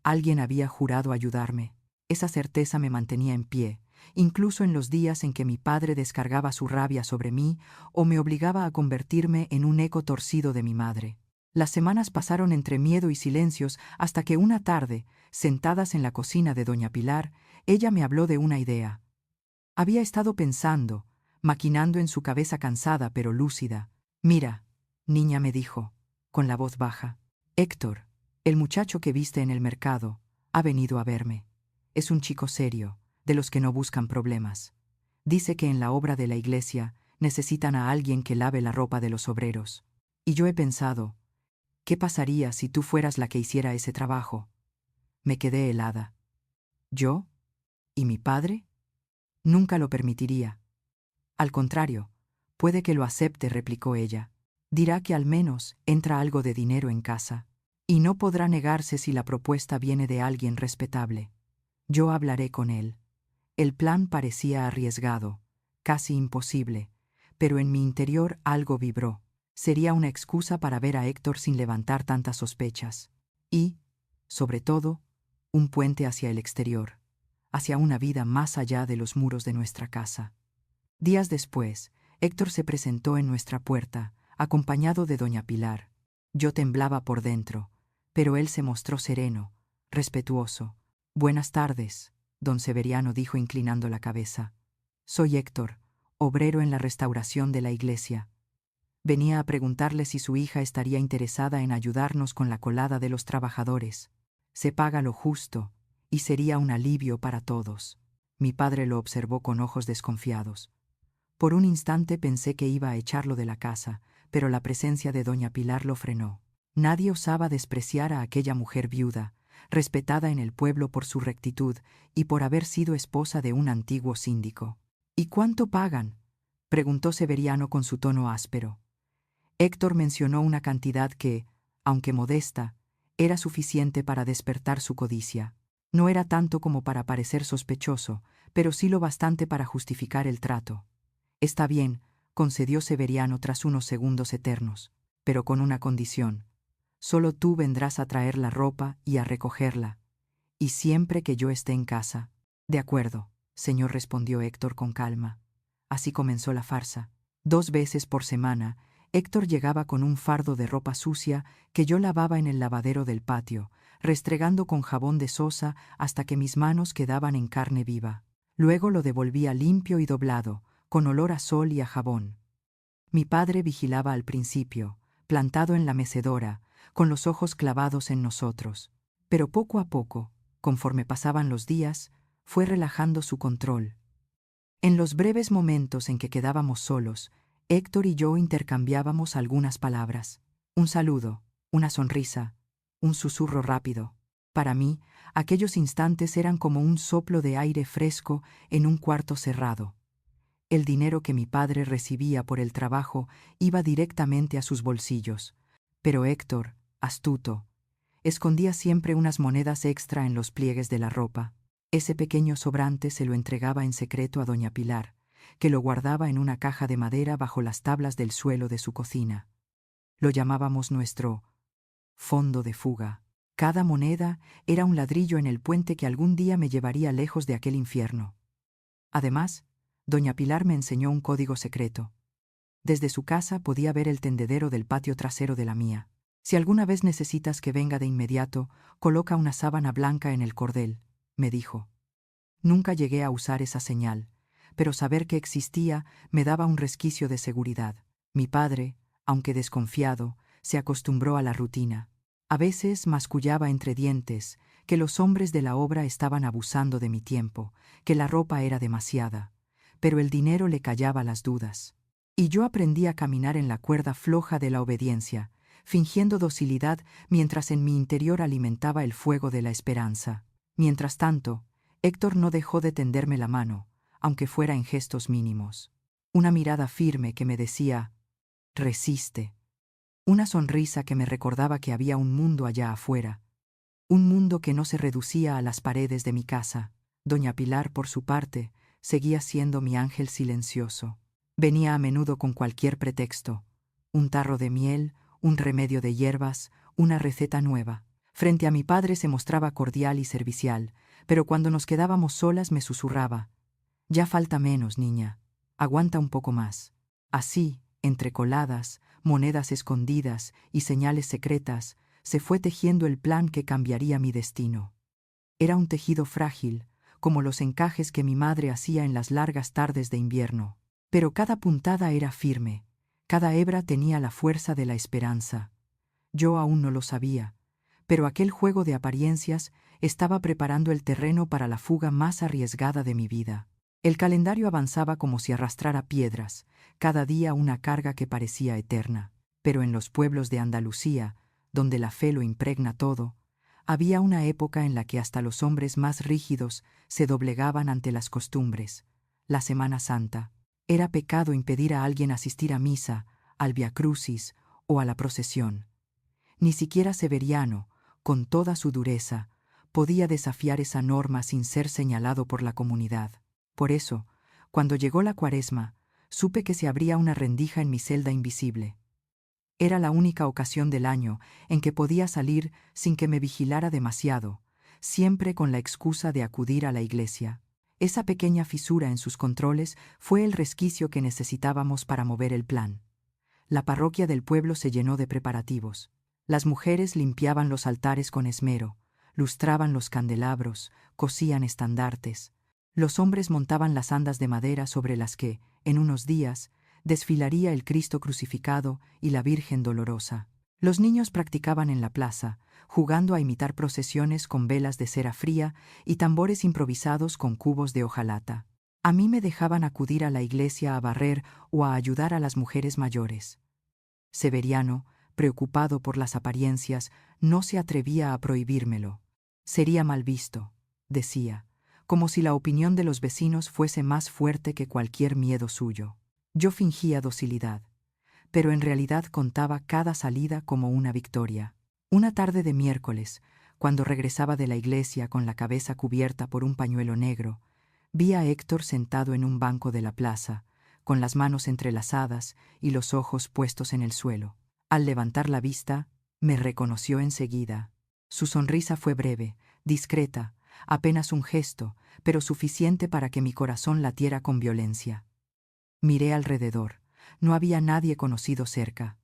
Alguien había jurado ayudarme. Esa certeza me mantenía en pie, incluso en los días en que mi padre descargaba su rabia sobre mí o me obligaba a convertirme en un eco torcido de mi madre. Las semanas pasaron entre miedo y silencios hasta que una tarde, sentadas en la cocina de doña Pilar, ella me habló de una idea. Había estado pensando, maquinando en su cabeza cansada pero lúcida. «Mira, niña», me dijo, con la voz baja. «Héctor, el muchacho que viste en el mercado, ha venido a verme. Es un chico serio, de los que no buscan problemas. Dice que en la obra de la iglesia necesitan a alguien que lave la ropa de los obreros. Y yo he pensado, ¿qué pasaría si tú fueras la que hiciera ese trabajo?» Me quedé helada. ¿Yo? ¿Y mi padre? Nunca lo permitiría. «Al contrario, puede que lo acepte», replicó ella. «Dirá que al menos entra algo de dinero en casa. Y no podrá negarse si la propuesta viene de alguien respetable. Yo hablaré con él». El plan parecía arriesgado, casi imposible, pero en mi interior algo vibró. Sería una excusa para ver a Héctor sin levantar tantas sospechas. Y, sobre todo, un puente hacia el exterior, hacia una vida más allá de los muros de nuestra casa. Días después, Héctor se presentó en nuestra puerta, acompañado de doña Pilar. Yo temblaba por dentro, pero él se mostró sereno, respetuoso. «Buenas tardes», don Severiano dijo inclinando la cabeza. «Soy Héctor, obrero en la restauración de la iglesia. Venía a preguntarle si su hija estaría interesada en ayudarnos con la colada de los trabajadores. Se paga lo justo, y sería un alivio para todos». Mi padre lo observó con ojos desconfiados. Por un instante pensé que iba a echarlo de la casa, pero la presencia de doña Pilar lo frenó. Nadie osaba despreciar a aquella mujer viuda, respetada en el pueblo por su rectitud y por haber sido esposa de un antiguo síndico. «¿Y cuánto pagan?», preguntó Severiano con su tono áspero. Héctor mencionó una cantidad que, aunque modesta, era suficiente para despertar su codicia. No era tanto como para parecer sospechoso, pero sí lo bastante para justificar el trato. «Está bien», concedió Severiano tras unos segundos eternos, «pero con una condición. Solo tú vendrás a traer la ropa y a recogerla, y siempre que yo esté en casa». «De acuerdo, señor», respondió Héctor con calma. Así comenzó la farsa. 2 veces por semana, Héctor llegaba con un fardo de ropa sucia que yo lavaba en el lavadero del patio, restregando con jabón de sosa hasta que mis manos quedaban en carne viva. Luego lo devolvía limpio y doblado, con olor a sol y a jabón. Mi padre vigilaba al principio, plantado en la mecedora, con los ojos clavados en nosotros. Pero poco a poco, conforme pasaban los días, fue relajando su control. En los breves momentos en que quedábamos solos, Héctor y yo intercambiábamos algunas palabras. Un saludo, una sonrisa, un susurro rápido. Para mí, Aquellos instantes eran como un soplo de aire fresco en un cuarto cerrado. El dinero que mi padre recibía por el trabajo iba directamente a sus bolsillos, pero Héctor, astuto, escondía siempre unas monedas extra en los pliegues de la ropa. Ese pequeño sobrante se lo entregaba en secreto a doña Pilar, que lo guardaba en una caja de madera bajo las tablas del suelo de su cocina. Lo llamábamos nuestro fondo de fuga. Cada moneda era un ladrillo en el puente que algún día me llevaría lejos de aquel infierno. Además, doña Pilar me enseñó un código secreto. Desde su casa podía ver el tendedero del patio trasero de la mía. Si alguna vez necesitas que venga de inmediato, coloca una sábana blanca en el cordel, me dijo. Nunca llegué a usar esa señal, pero saber que existía me daba un resquicio de seguridad. Mi padre, aunque desconfiado, se acostumbró a la rutina. A veces mascullaba entre dientes que los hombres de la obra estaban abusando de mi tiempo, que la ropa era demasiada, pero el dinero le callaba las dudas. Y yo aprendí a caminar en la cuerda floja de la obediencia, fingiendo docilidad mientras en mi interior alimentaba el fuego de la esperanza. Mientras tanto, Héctor no dejó de tenderme la mano, aunque fuera en gestos mínimos. Una mirada firme que me decía, resiste. Una sonrisa que me recordaba que había un mundo allá afuera, un mundo que no se reducía a las paredes de mi casa. Doña Pilar, por su parte, seguía siendo mi ángel silencioso. Venía a menudo con cualquier pretexto, un tarro de miel, un remedio de hierbas, una receta nueva. Frente a mi padre se mostraba cordial y servicial, pero cuando nos quedábamos solas me susurraba, ya falta menos, niña, aguanta un poco más. Así, entre coladas, monedas escondidas y señales secretas, se fue tejiendo el plan que cambiaría mi destino. Era un tejido frágil, como los encajes que mi madre hacía en las largas tardes de invierno, pero cada puntada era firme, cada hebra tenía la fuerza de la esperanza. Yo aún no lo sabía, pero aquel juego de apariencias estaba preparando el terreno para la fuga más arriesgada de mi vida. El calendario avanzaba como si arrastrara piedras, cada día una carga que parecía eterna. Pero en los pueblos de Andalucía, donde la fe lo impregna todo, había una época en la que hasta los hombres más rígidos se doblegaban ante las costumbres. La Semana Santa. Era pecado impedir a alguien asistir a misa, al viacrucis o a la procesión. Ni siquiera Severiano, con toda su dureza, podía desafiar esa norma sin ser señalado por la comunidad. Por eso, cuando llegó la Cuaresma, supe que se abría una rendija en mi celda invisible. Era la única ocasión del año en que podía salir sin que me vigilara demasiado, siempre con la excusa de acudir a la iglesia. Esa pequeña fisura en sus controles fue el resquicio que necesitábamos para mover el plan. La parroquia del pueblo se llenó de preparativos. Las mujeres limpiaban los altares con esmero, lustraban los candelabros, cosían estandartes. Los hombres montaban las andas de madera sobre las que, en unos días, desfilaría el Cristo crucificado y la Virgen dolorosa. Los niños practicaban en la plaza, jugando a imitar procesiones con velas de cera fría y tambores improvisados con cubos de hojalata. A mí me dejaban acudir a la iglesia a barrer o a ayudar a las mujeres mayores. Severiano, preocupado por las apariencias, no se atrevía a prohibírmelo. Sería mal visto, decía, como si la opinión de los vecinos fuese más fuerte que cualquier miedo suyo. Yo fingía docilidad, pero en realidad contaba cada salida como una victoria. Una tarde de miércoles, cuando regresaba de la iglesia con la cabeza cubierta por un pañuelo negro, vi a Héctor sentado en un banco de la plaza, con las manos entrelazadas y los ojos puestos en el suelo. Al levantar la vista, me reconoció enseguida. Su sonrisa fue breve, discreta, apenas un gesto, pero suficiente para que mi corazón latiera con violencia. Miré alrededor. No había nadie conocido cerca.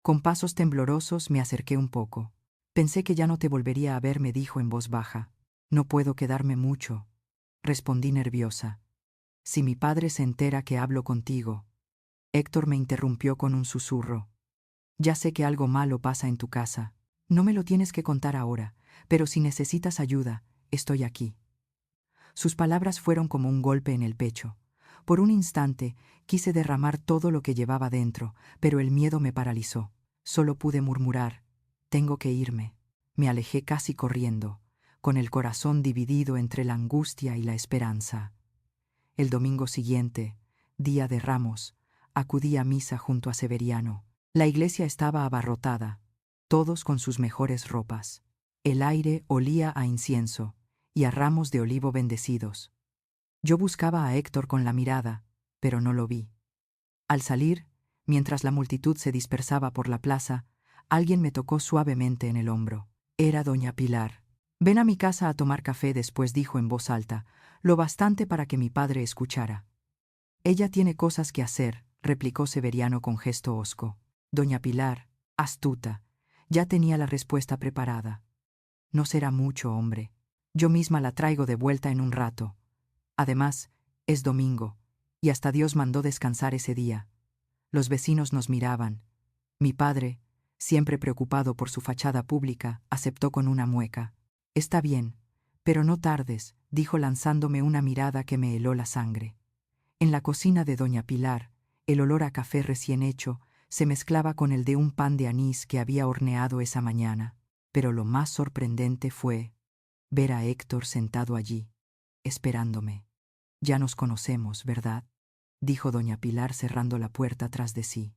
Con pasos temblorosos me acerqué un poco. Pensé que ya no te volvería a ver, me dijo en voz baja. No puedo quedarme mucho, respondí nerviosa. Si mi padre se entera que hablo contigo. Héctor me interrumpió con un susurro. Ya sé que algo malo pasa en tu casa. No me lo tienes que contar ahora, pero si necesitas ayuda, estoy aquí. Sus palabras fueron como un golpe en el pecho. Por un instante quise derramar todo lo que llevaba dentro, pero el miedo me paralizó. Solo pude murmurar, tengo que irme. Me alejé casi corriendo. con el corazón dividido entre la angustia y la esperanza. El domingo siguiente, día de Ramos, acudí a misa junto a Severiano. La iglesia estaba abarrotada, todos con sus mejores ropas. El aire olía a incienso y a ramos de olivo bendecidos. Yo buscaba a Héctor con la mirada, pero no lo vi. Al salir, mientras la multitud se dispersaba por la plaza, alguien me tocó suavemente en el hombro. Era doña Pilar. «Ven a mi casa a tomar café», después dijo en voz alta, lo bastante para que mi padre escuchara. «Ella tiene cosas que hacer», replicó Severiano con gesto hosco. Doña Pilar, astuta, ya tenía la respuesta preparada. «No será mucho, hombre. Yo misma la traigo de vuelta en un rato. Además, es domingo, y hasta Dios mandó descansar ese día». Los vecinos nos miraban. Mi padre, siempre preocupado por su fachada pública, aceptó con una mueca. «Está bien, pero no tardes», dijo lanzándome una mirada que me heló la sangre. En la cocina de doña Pilar, el olor a café recién hecho se mezclaba con el de un pan de anís que había horneado esa mañana. Pero lo más sorprendente fue ver a Héctor sentado allí, esperándome. «Ya nos conocemos, ¿verdad?», dijo doña Pilar cerrando la puerta tras de sí.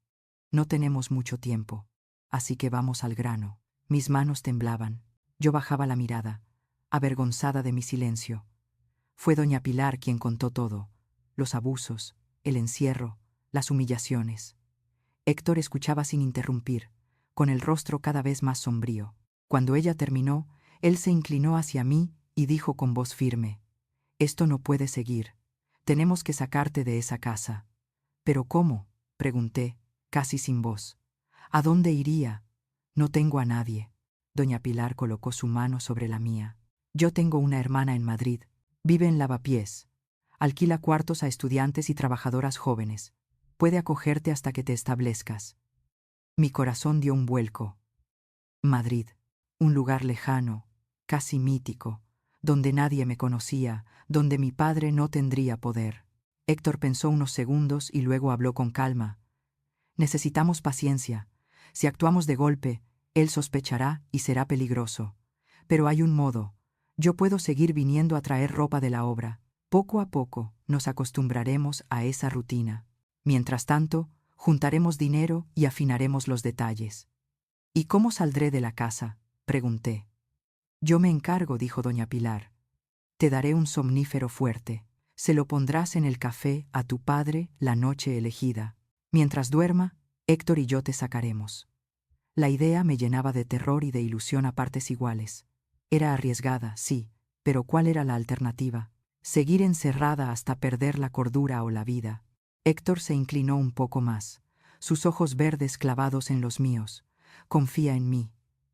«No tenemos mucho tiempo, así que vamos al grano». Mis manos temblaban. Yo bajaba la mirada, avergonzada de mi silencio. Fue doña Pilar quien contó todo: los abusos, el encierro, las humillaciones. Héctor escuchaba sin interrumpir, con el rostro cada vez más sombrío. Cuando ella terminó, él se inclinó hacia mí y dijo con voz firme: «Esto no puede seguir. Tenemos que sacarte de esa casa». «¿Pero cómo?», pregunté, casi sin voz. «¿A dónde iría? No tengo a nadie». Doña Pilar colocó su mano sobre la mía. «Yo tengo una hermana en Madrid. Vive en Lavapiés. Alquila cuartos a estudiantes y trabajadoras jóvenes. Puede acogerte hasta que te establezcas». Mi corazón dio un vuelco. Madrid, un lugar lejano, casi mítico, donde nadie me conocía, donde mi padre no tendría poder. Héctor pensó unos segundos y luego habló con calma. «Necesitamos paciencia. Si actuamos de golpe, él sospechará y será peligroso. Pero hay un modo. Yo puedo seguir viniendo a traer ropa de la obra. Poco a poco nos acostumbraremos a esa rutina. Mientras tanto, juntaremos dinero y afinaremos los detalles». «¿Y cómo saldré de la casa?», pregunté. «Yo me encargo», dijo doña Pilar. «Te daré un somnífero fuerte. Se lo pondrás en el café a tu padre la noche elegida. Mientras duerma, Héctor y yo te sacaremos». La idea me llenaba de terror y de ilusión a partes iguales. Era arriesgada, sí, pero ¿cuál era la alternativa? ¿Seguir encerrada hasta perder la cordura o la vida? Héctor se inclinó un poco más, sus ojos verdes clavados en los míos. «Confía en mí.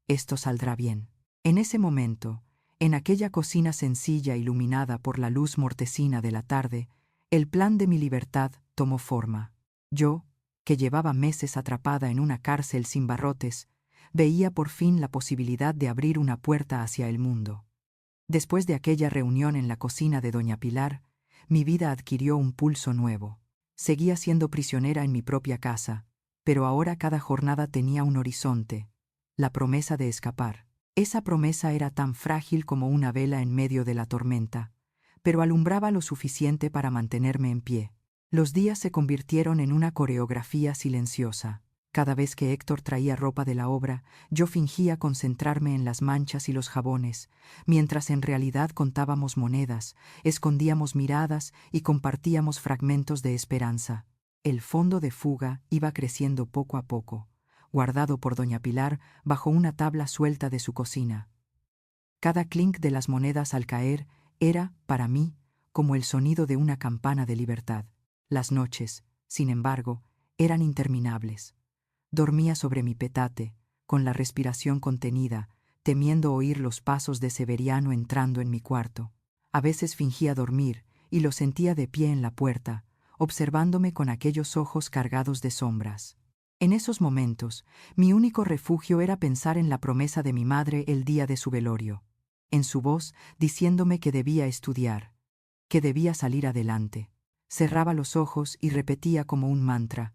Esto saldrá bien». En ese momento, en aquella cocina sencilla iluminada por la luz mortecina de la tarde, el plan de mi libertad tomó forma. Yo, que llevaba meses atrapada en una cárcel sin barrotes, veía por fin la posibilidad de abrir una puerta hacia el mundo. Después de aquella reunión en la cocina de doña Pilar, mi vida adquirió un pulso nuevo. Seguía siendo prisionera en mi propia casa, pero ahora cada jornada tenía un horizonte, la promesa de escapar. Esa promesa era tan frágil como una vela en medio de la tormenta, pero alumbraba lo suficiente para mantenerme en pie. Los días se convirtieron en una coreografía silenciosa. Cada vez que Héctor traía ropa de la obra, yo fingía concentrarme en las manchas y los jabones, mientras en realidad contábamos monedas, escondíamos miradas y compartíamos fragmentos de esperanza. El fondo de fuga iba creciendo poco a poco, guardado por doña Pilar bajo una tabla suelta de su cocina. Cada clink de las monedas al caer era, para mí, como el sonido de una campana de libertad. Las noches, sin embargo, eran interminables. Dormía sobre mi petate, con la respiración contenida, temiendo oír los pasos de Severiano entrando en mi cuarto. A veces fingía dormir y lo sentía de pie en la puerta, observándome con aquellos ojos cargados de sombras. En esos momentos, mi único refugio era pensar en la promesa de mi madre el día de su velorio, en su voz diciéndome que debía estudiar, que debía salir adelante. Cerraba los ojos y repetía como un mantra: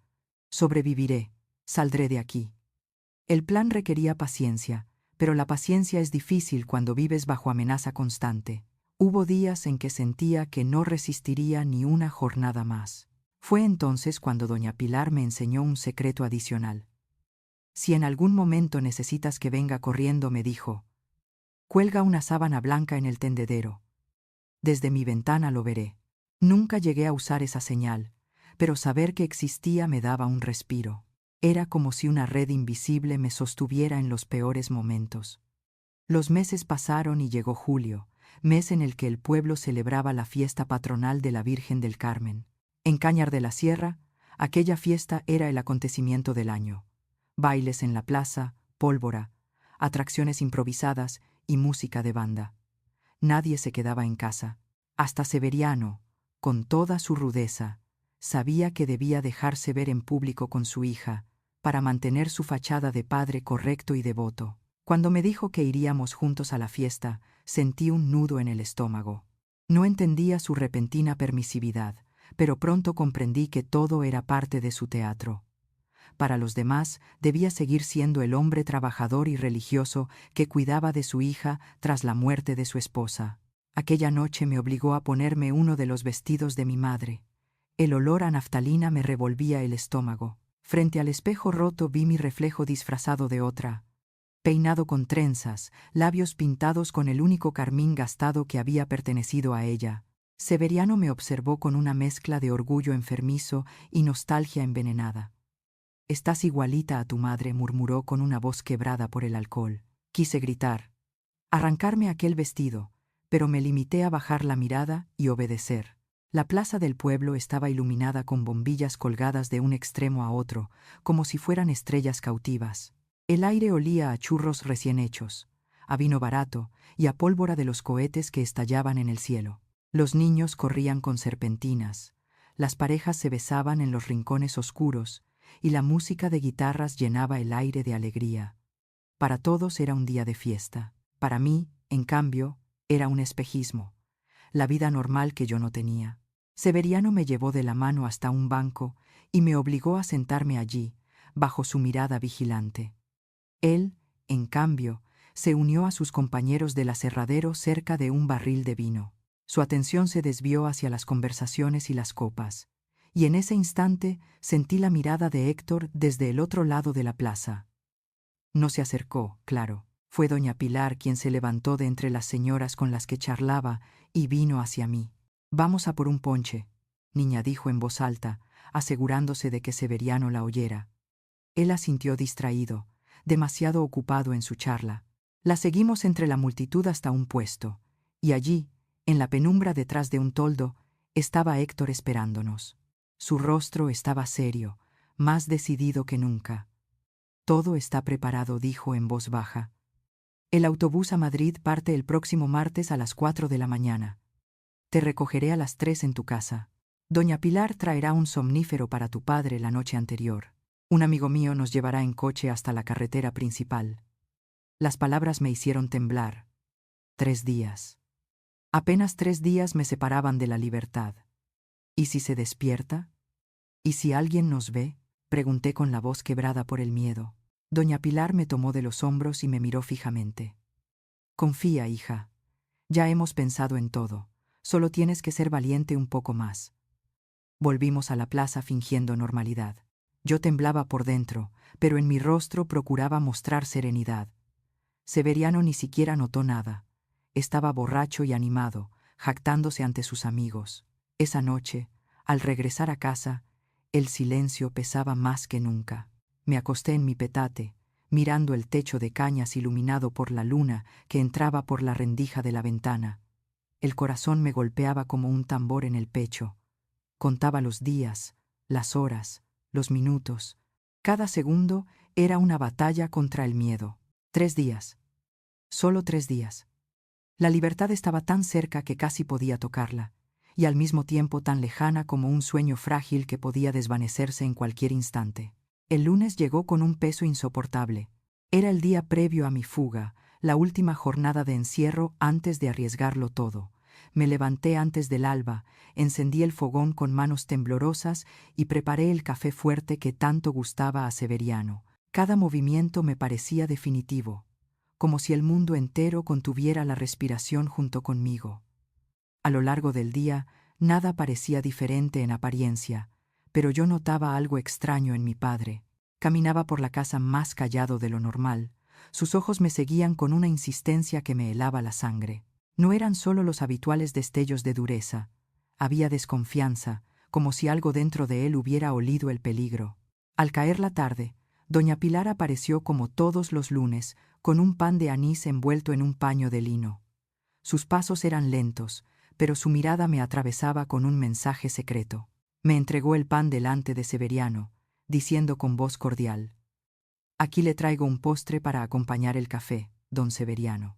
«Sobreviviré, saldré de aquí». El plan requería paciencia, pero la paciencia es difícil cuando vives bajo amenaza constante. Hubo días en que sentía que no resistiría ni una jornada más. Fue entonces cuando doña Pilar me enseñó un secreto adicional. Si en algún momento necesitas que venga corriendo, me dijo, cuelga una sábana blanca en el tendedero. Desde mi ventana lo veré. Nunca llegué a usar esa señal, pero saber que existía me daba un respiro. Era como si una red invisible me sostuviera en los peores momentos. Los meses pasaron y llegó julio, mes en el que el pueblo celebraba la fiesta patronal de la Virgen del Carmen. En Cañar de la Sierra, aquella fiesta era el acontecimiento del año. Bailes en la plaza, pólvora, atracciones improvisadas y música de banda. Nadie se quedaba en casa. Hasta Severiano, con toda su rudeza, sabía que debía dejarse ver en público con su hija, para mantener su fachada de padre correcto y devoto. Cuando me dijo que iríamos juntos a la fiesta, sentí un nudo en el estómago. No entendía su repentina permisividad, pero pronto comprendí que todo era parte de su teatro. Para los demás, debía seguir siendo el hombre trabajador y religioso que cuidaba de su hija tras la muerte de su esposa. Aquella noche me obligó a ponerme uno de los vestidos de mi madre. El olor a naftalina me revolvía el estómago. Frente al espejo roto vi mi reflejo disfrazado de otra. Peinado con trenzas, labios pintados con el único carmín gastado que había pertenecido a ella. Severiano me observó con una mezcla de orgullo enfermizo y nostalgia envenenada. «Estás igualita a tu madre», murmuró con una voz quebrada por el alcohol. Quise gritar, arrancarme aquel vestido, pero me limité a bajar la mirada y obedecer. La plaza del pueblo estaba iluminada con bombillas colgadas de un extremo a otro, como si fueran estrellas cautivas. El aire olía a churros recién hechos, a vino barato y a pólvora de los cohetes que estallaban en el cielo. Los niños corrían con serpentinas, las parejas se besaban en los rincones oscuros, y la música de guitarras llenaba el aire de alegría. Para todos era un día de fiesta. Para mí, en cambio, era un espejismo, la vida normal que yo no tenía. Severiano me llevó de la mano hasta un banco y me obligó a sentarme allí, bajo su mirada vigilante. Él, en cambio, se unió a sus compañeros del aserradero cerca de un barril de vino. Su atención se desvió hacia las conversaciones y las copas, y en ese instante sentí la mirada de Héctor desde el otro lado de la plaza. No se acercó, claro. Fue doña Pilar quien se levantó de entre las señoras con las que charlaba y vino hacia mí. «Vamos a por un ponche», niña, dijo en voz alta, asegurándose de que Severiano la oyera. Él asintió distraído, demasiado ocupado en su charla. La seguimos entre la multitud hasta un puesto, y allí, en la penumbra detrás de un toldo, estaba Héctor esperándonos. Su rostro estaba serio, más decidido que nunca. «Todo está preparado», dijo en voz baja. «El autobús a Madrid parte el próximo martes a las 4 de la mañana. Te recogeré a las 3 en tu casa. Doña Pilar traerá un somnífero para tu padre la noche anterior. Un amigo mío nos llevará en coche hasta la carretera principal». Las palabras me hicieron temblar. 3 días. Apenas 3 días me separaban de la libertad. ¿Y si se despierta? ¿Y si alguien nos ve?, pregunté con la voz quebrada por el miedo. Doña Pilar me tomó de los hombros y me miró fijamente. «Confía, hija. Ya hemos pensado en todo. Solo tienes que ser valiente un poco más». Volvimos a la plaza fingiendo normalidad. Yo temblaba por dentro, pero en mi rostro procuraba mostrar serenidad. Severiano ni siquiera notó nada. Estaba borracho y animado, jactándose ante sus amigos. Esa noche, al regresar a casa, el silencio pesaba más que nunca. Me acosté en mi petate, mirando el techo de cañas iluminado por la luna que entraba por la rendija de la ventana. El corazón me golpeaba como un tambor en el pecho. Contaba los días, las horas, los minutos. Cada segundo era una batalla contra el miedo. 3 días. Solo 3 días. La libertad estaba tan cerca que casi podía tocarla, y al mismo tiempo tan lejana como un sueño frágil que podía desvanecerse en cualquier instante. El lunes llegó con un peso insoportable. Era el día previo a mi fuga, la última jornada de encierro antes de arriesgarlo todo. Me levanté antes del alba, encendí el fogón con manos temblorosas y preparé el café fuerte que tanto gustaba a Severiano. Cada movimiento me parecía definitivo. como si el mundo entero contuviera la respiración junto conmigo. A lo largo del día, nada parecía diferente en apariencia, pero yo notaba algo extraño en mi padre. Caminaba por la casa más callado de lo normal. Sus ojos me seguían con una insistencia que me helaba la sangre. No eran solo los habituales destellos de dureza. Había desconfianza, como si algo dentro de él hubiera olido el peligro. Al caer la tarde, doña Pilar apareció como todos los lunes, con un pan de anís envuelto en un paño de lino. Sus pasos eran lentos, pero su mirada me atravesaba con un mensaje secreto. Me entregó el pan delante de Severiano, diciendo con voz cordial: «Aquí le traigo un postre para acompañar el café, don Severiano.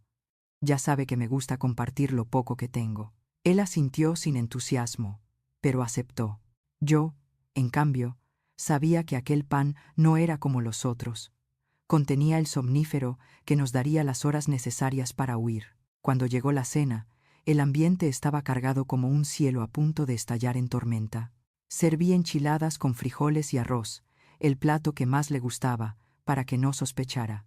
Ya sabe que me gusta compartir lo poco que tengo». Él asintió sin entusiasmo, pero aceptó. Yo, en cambio, sabía que aquel pan no era como los otros. Contenía el somnífero que nos daría las horas necesarias para huir. Cuando llegó la cena, el ambiente estaba cargado como un cielo a punto de estallar en tormenta. Serví enchiladas con frijoles y arroz, el plato que más le gustaba, para que no sospechara.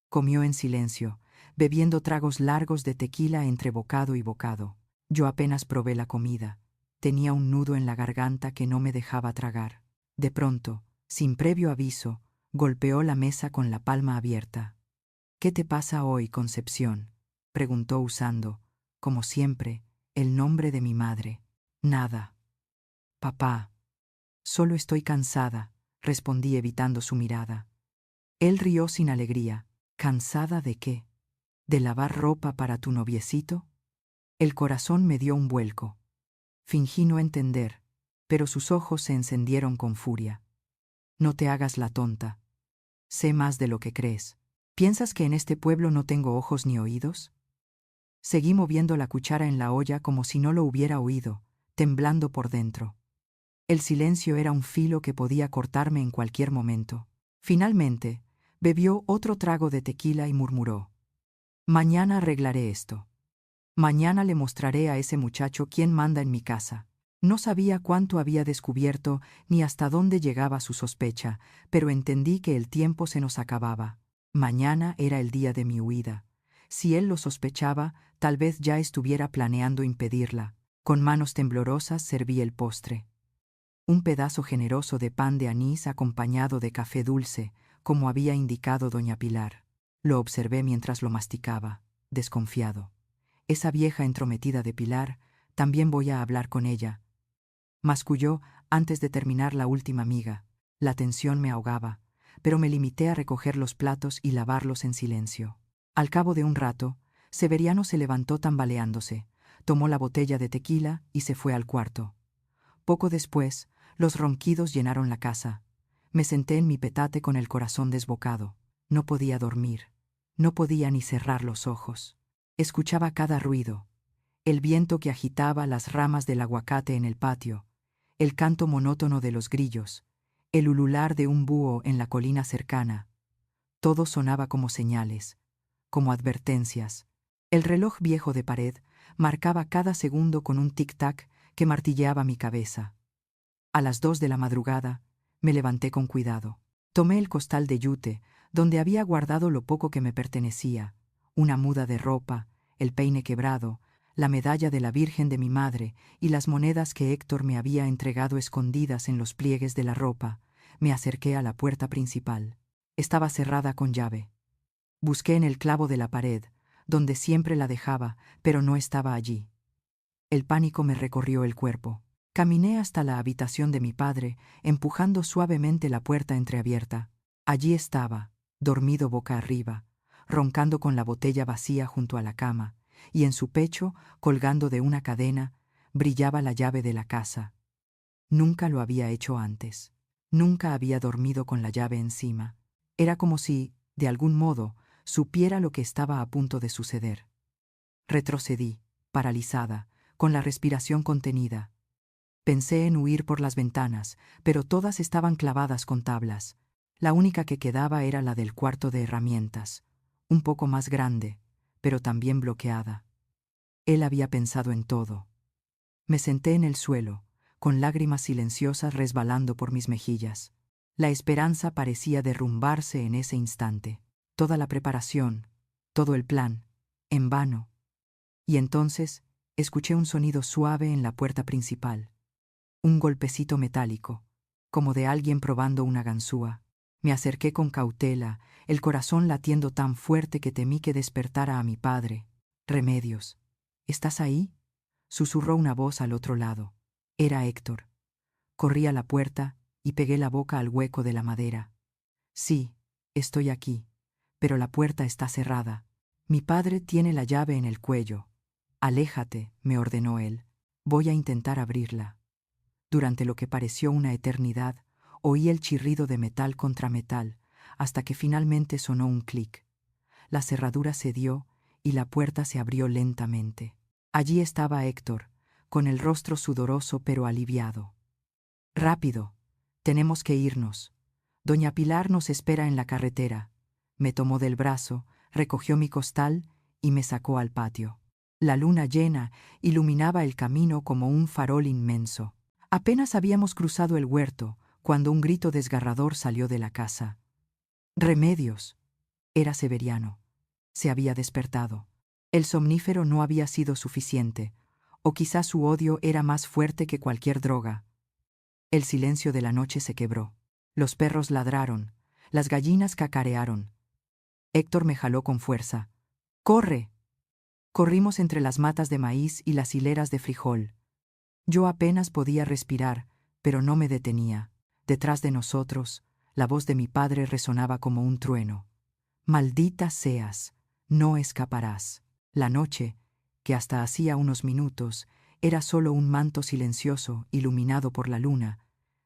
Comió en silencio, bebiendo tragos largos de tequila entre bocado y bocado. Yo apenas probé la comida. Tenía un nudo en la garganta que no me dejaba tragar. De pronto, sin previo aviso, golpeó la mesa con la palma abierta. «¿Qué te pasa hoy, Concepción?», preguntó usando, como siempre, el nombre de mi madre. «Nada. Papá. Solo estoy cansada», respondí evitando su mirada. Él rió sin alegría. «¿Cansada de qué? ¿De lavar ropa para tu noviecito?». El corazón me dio un vuelco. Fingí no entender, pero sus ojos se encendieron con furia. «No te hagas la tonta. Sé más de lo que crees. ¿Piensas que en este pueblo no tengo ojos ni oídos?». Seguí moviendo la cuchara en la olla como si no lo hubiera oído, temblando por dentro. El silencio era un filo que podía cortarme en cualquier momento. Finalmente, bebió otro trago de tequila y murmuró: «Mañana arreglaré esto. Mañana le mostraré a ese muchacho quién manda en mi casa». No sabía cuánto había descubierto ni hasta dónde llegaba su sospecha, pero entendí que el tiempo se nos acababa. Mañana era el día de mi huida. Si él lo sospechaba, tal vez ya estuviera planeando impedirla. Con manos temblorosas serví el postre. Un pedazo generoso de pan de anís acompañado de café dulce, como había indicado doña Pilar. Lo observé mientras lo masticaba, desconfiado. Esa vieja entrometida de Pilar, también voy a hablar con ella. Masculló antes de terminar la última miga. La tensión me ahogaba, pero me limité a recoger los platos y lavarlos en silencio. Al cabo de un rato, Severiano se levantó tambaleándose, tomó la botella de tequila y se fue al cuarto. Poco después, los ronquidos llenaron la casa. Me senté en mi petate con el corazón desbocado. No podía dormir. No podía ni cerrar los ojos. Escuchaba cada ruido: el viento que agitaba las ramas del aguacate en el patio, el canto monótono de los grillos, el ulular de un búho en la colina cercana. Todo sonaba como señales, como advertencias. El reloj viejo de pared marcaba cada segundo con un tic-tac que martilleaba mi cabeza. A las 2 de la madrugada, me levanté con cuidado. Tomé el costal de yute, donde había guardado lo poco que me pertenecía, una muda de ropa, el peine quebrado, la medalla de la Virgen de mi madre y las monedas que Héctor me había entregado escondidas en los pliegues de la ropa. Me acerqué a la puerta principal. Estaba cerrada con llave. Busqué en el clavo de la pared, donde siempre la dejaba, pero no estaba allí. El pánico me recorrió el cuerpo. Caminé hasta la habitación de mi padre, empujando suavemente la puerta entreabierta. Allí estaba, dormido boca arriba, roncando con la botella vacía junto a la cama, y en su pecho, colgando de una cadena, brillaba la llave de la casa. Nunca lo había hecho antes. Nunca había dormido con la llave encima. Era como si, de algún modo, supiera lo que estaba a punto de suceder. Retrocedí, paralizada, con la respiración contenida. Pensé en huir por las ventanas, pero todas estaban clavadas con tablas. La única que quedaba era la del cuarto de herramientas, un poco más grande, pero también bloqueada. Él había pensado en todo. Me senté en el suelo, con lágrimas silenciosas resbalando por mis mejillas. La esperanza parecía derrumbarse en ese instante. Toda la preparación, Todo el plan, en vano. Y entonces escuché un sonido suave en la puerta principal. Un golpecito metálico, como de alguien probando una ganzúa. Me acerqué con cautela, el corazón latiendo tan fuerte que temí que despertara a mi padre. Remedios. ¿Estás ahí? Susurró una voz al otro lado. Era Héctor. Corrí a la puerta y pegué la boca al hueco de la madera. Sí, estoy aquí, pero la puerta está cerrada. Mi padre tiene la llave en el cuello. Aléjate, me ordenó él. Voy a intentar abrirla. Durante lo que pareció una eternidad, oí el chirrido de metal contra metal, hasta que finalmente sonó un clic. La cerradura cedió y la puerta se abrió lentamente. Allí estaba Héctor, con el rostro sudoroso pero aliviado. Rápido, tenemos que irnos. Doña Pilar nos espera en la carretera. Me tomó del brazo, recogió mi costal y me sacó al patio. La luna llena iluminaba el camino como un farol inmenso. Apenas habíamos cruzado el huerto, cuando un grito desgarrador salió de la casa. ¡Remedios! Era Severiano. Se había despertado. El somnífero no había sido suficiente, o quizás su odio era más fuerte que cualquier droga. El silencio de la noche se quebró. Los perros ladraron, las gallinas cacarearon. Héctor me jaló con fuerza. ¡Corre! Corrimos entre las matas de maíz y las hileras de frijol. Yo apenas podía respirar, pero no me detenía. Detrás de nosotros, la voz de mi padre resonaba como un trueno. Maldita seas, no escaparás. La noche, que hasta hacía unos minutos era solo un manto silencioso iluminado por la luna,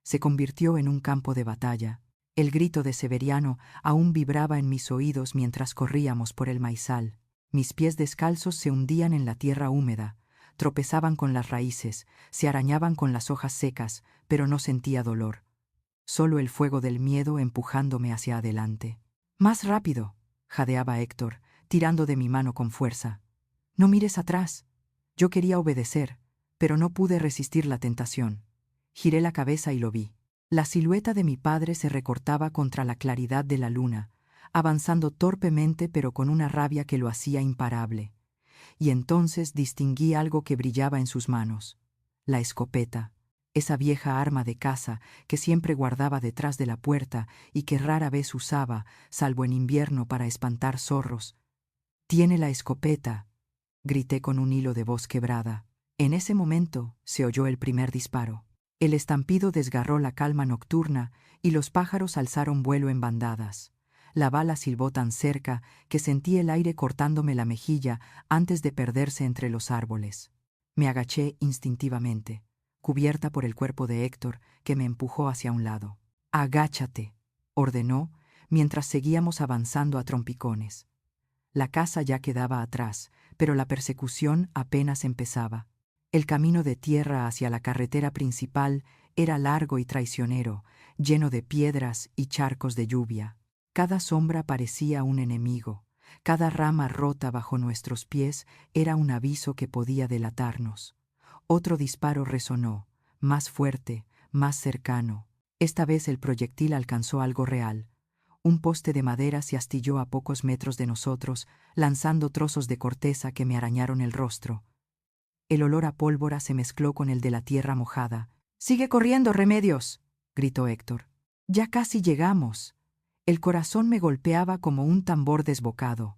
se convirtió en un campo de batalla. El grito de Severiano aún vibraba en mis oídos mientras corríamos por el maizal. Mis pies descalzos se hundían en la tierra húmeda, tropezaban con las raíces, se arañaban con las hojas secas, pero no sentía dolor. Solo el fuego del miedo empujándome hacia adelante. «¡Más rápido!», jadeaba Héctor, tirando de mi mano con fuerza. «No mires atrás». Yo quería obedecer, pero no pude resistir la tentación. Giré la cabeza y lo vi. La silueta de mi padre se recortaba contra la claridad de la luna, avanzando torpemente pero con una rabia que lo hacía imparable. Y entonces distinguí algo que brillaba en sus manos. La escopeta, esa vieja arma de caza que siempre guardaba detrás de la puerta y que rara vez usaba, salvo en invierno para espantar zorros. «¡Tiene la escopeta!», grité con un hilo de voz quebrada. En ese momento se oyó el primer disparo. El estampido desgarró la calma nocturna y los pájaros alzaron vuelo en bandadas. La bala silbó tan cerca que sentí el aire cortándome la mejilla antes de perderse entre los árboles. Me agaché instintivamente, cubierta por el cuerpo de Héctor, que me empujó hacia un lado. «Agáchate», ordenó, mientras seguíamos avanzando a trompicones. La casa ya quedaba atrás, pero la persecución apenas empezaba. El camino de tierra hacia la carretera principal era largo y traicionero, lleno de piedras y charcos de lluvia. Cada sombra parecía un enemigo, cada rama rota bajo nuestros pies era un aviso que podía delatarnos. Otro disparo resonó, más fuerte, más cercano. Esta vez el proyectil alcanzó algo real. Un poste de madera se astilló a pocos metros de nosotros, lanzando trozos de corteza que me arañaron el rostro. El olor a pólvora se mezcló con el de la tierra mojada. «¡Sigue corriendo, Remedios!», gritó Héctor. «Ya casi llegamos». El corazón me golpeaba como un tambor desbocado.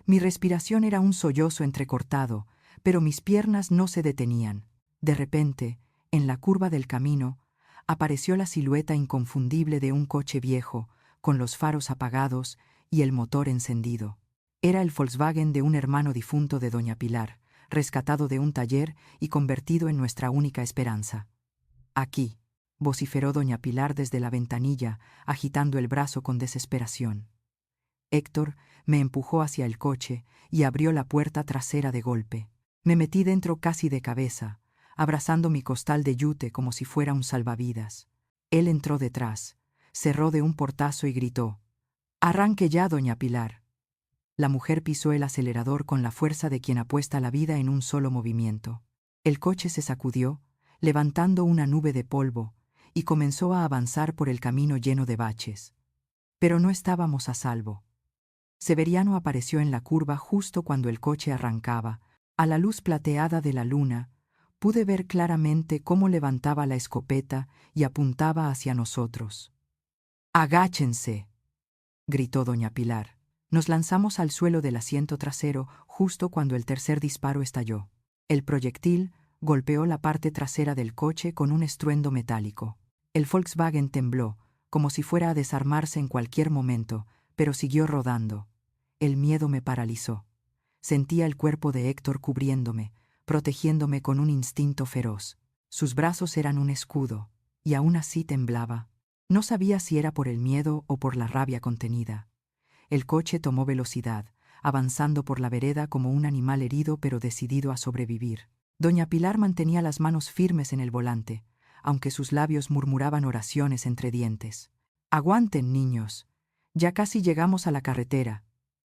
Mi respiración era un sollozo entrecortado, pero mis piernas no se detenían. De repente, en la curva del camino, apareció la silueta inconfundible de un coche viejo, con los faros apagados y el motor encendido. Era el Volkswagen de un hermano difunto de doña Pilar, rescatado de un taller y convertido en nuestra única esperanza. «Aquí», vociferó doña Pilar desde la ventanilla, agitando el brazo con desesperación. Héctor me empujó hacia el coche y abrió la puerta trasera de golpe. Me metí dentro casi de cabeza, abrazando mi costal de yute como si fuera un salvavidas. Él entró detrás, cerró de un portazo y gritó: «¡Arranque ya, doña Pilar!». La mujer pisó el acelerador con la fuerza de quien apuesta la vida en un solo movimiento. El coche se sacudió, levantando una nube de polvo, y comenzó a avanzar por el camino lleno de baches. Pero no estábamos a salvo. Severiano apareció en la curva justo cuando el coche arrancaba. A la luz plateada de la luna, pude ver claramente cómo levantaba la escopeta y apuntaba hacia nosotros. «¡Agáchense!», gritó doña Pilar. Nos lanzamos al suelo del asiento trasero justo cuando el tercer disparo estalló. El proyectil golpeó la parte trasera del coche con un estruendo metálico. El Volkswagen tembló, como si fuera a desarmarse en cualquier momento, pero siguió rodando. El miedo me paralizó. Sentía el cuerpo de Héctor cubriéndome, protegiéndome con un instinto feroz. Sus brazos eran un escudo, y aún así temblaba. No sabía si era por el miedo o por la rabia contenida. El coche tomó velocidad, avanzando por la vereda como un animal herido pero decidido a sobrevivir. Doña Pilar mantenía las manos firmes en el volante, aunque sus labios murmuraban oraciones entre dientes. «Aguanten, niños. Ya casi llegamos a la carretera»,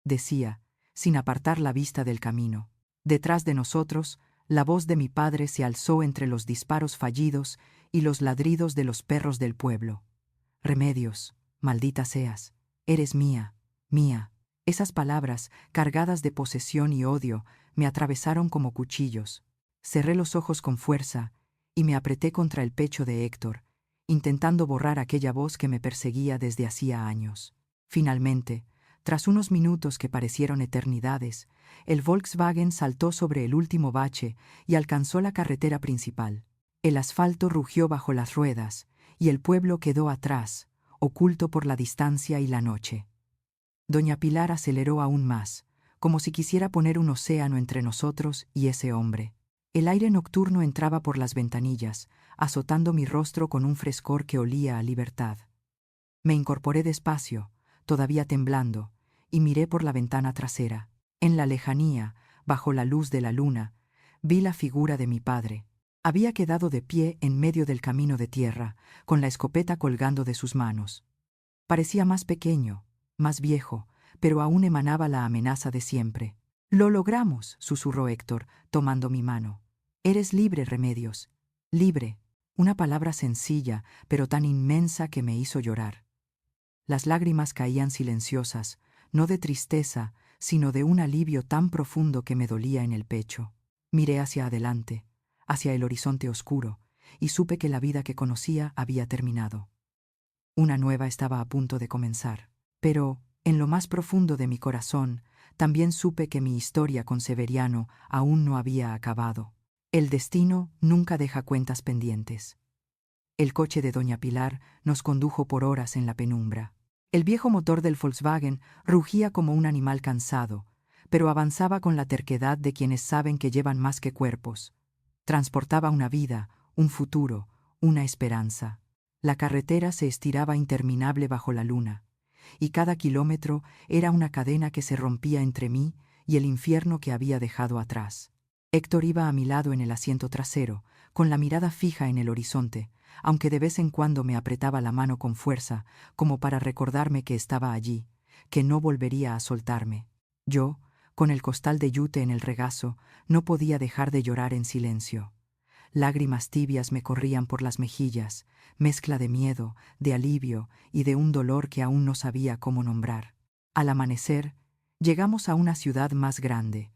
decía, sin apartar la vista del camino. Detrás de nosotros, la voz de mi padre se alzó entre los disparos fallidos y los ladridos de los perros del pueblo. «Remedios, maldita seas, eres mía, mía». Esas palabras, cargadas de posesión y odio, me atravesaron como cuchillos. Cerré los ojos con fuerza y me apreté contra el pecho de Héctor, intentando borrar aquella voz que me perseguía desde hacía años. Finalmente, tras unos minutos que parecieron eternidades, el Volkswagen saltó sobre el último bache y alcanzó la carretera principal. El asfalto rugió bajo las ruedas y el pueblo quedó atrás, oculto por la distancia y la noche. Doña Pilar aceleró aún más, como si quisiera poner un océano entre nosotros y ese hombre. El aire nocturno entraba por las ventanillas, azotando mi rostro con un frescor que olía a libertad. Me incorporé despacio, todavía temblando, y miré por la ventana trasera. En la lejanía, bajo la luz de la luna, vi la figura de mi padre. Había quedado de pie en medio del camino de tierra, con la escopeta colgando de sus manos. Parecía más pequeño, más viejo, pero aún emanaba la amenaza de siempre. «Lo logramos», susurró Héctor, tomando mi mano. «Eres libre, Remedios. Libre». Una palabra sencilla, pero tan inmensa que me hizo llorar. Las lágrimas caían silenciosas, no de tristeza, sino de un alivio tan profundo que me dolía en el pecho. Miré hacia adelante, hacia el horizonte oscuro, y supe que la vida que conocía había terminado. Una nueva estaba a punto de comenzar. Pero, en lo más profundo de mi corazón, también supe que mi historia con Severiano aún no había acabado. El destino nunca deja cuentas pendientes. El coche de doña Pilar nos condujo por horas en la penumbra. El viejo motor del Volkswagen rugía como un animal cansado, pero avanzaba con la terquedad de quienes saben que llevan más que cuerpos. Transportaba una vida, un futuro, una esperanza. La carretera se estiraba interminable bajo la luna, y cada kilómetro era una cadena que se rompía entre mí y el infierno que había dejado atrás. Héctor iba a mi lado en el asiento trasero, con la mirada fija en el horizonte, aunque de vez en cuando me apretaba la mano con fuerza, como para recordarme que estaba allí, que no volvería a soltarme. Yo, con el costal de yute en el regazo, no podía dejar de llorar en silencio. Lágrimas tibias me corrían por las mejillas, mezcla de miedo, de alivio y de un dolor que aún no sabía cómo nombrar. Al amanecer, llegamos a una ciudad más grande,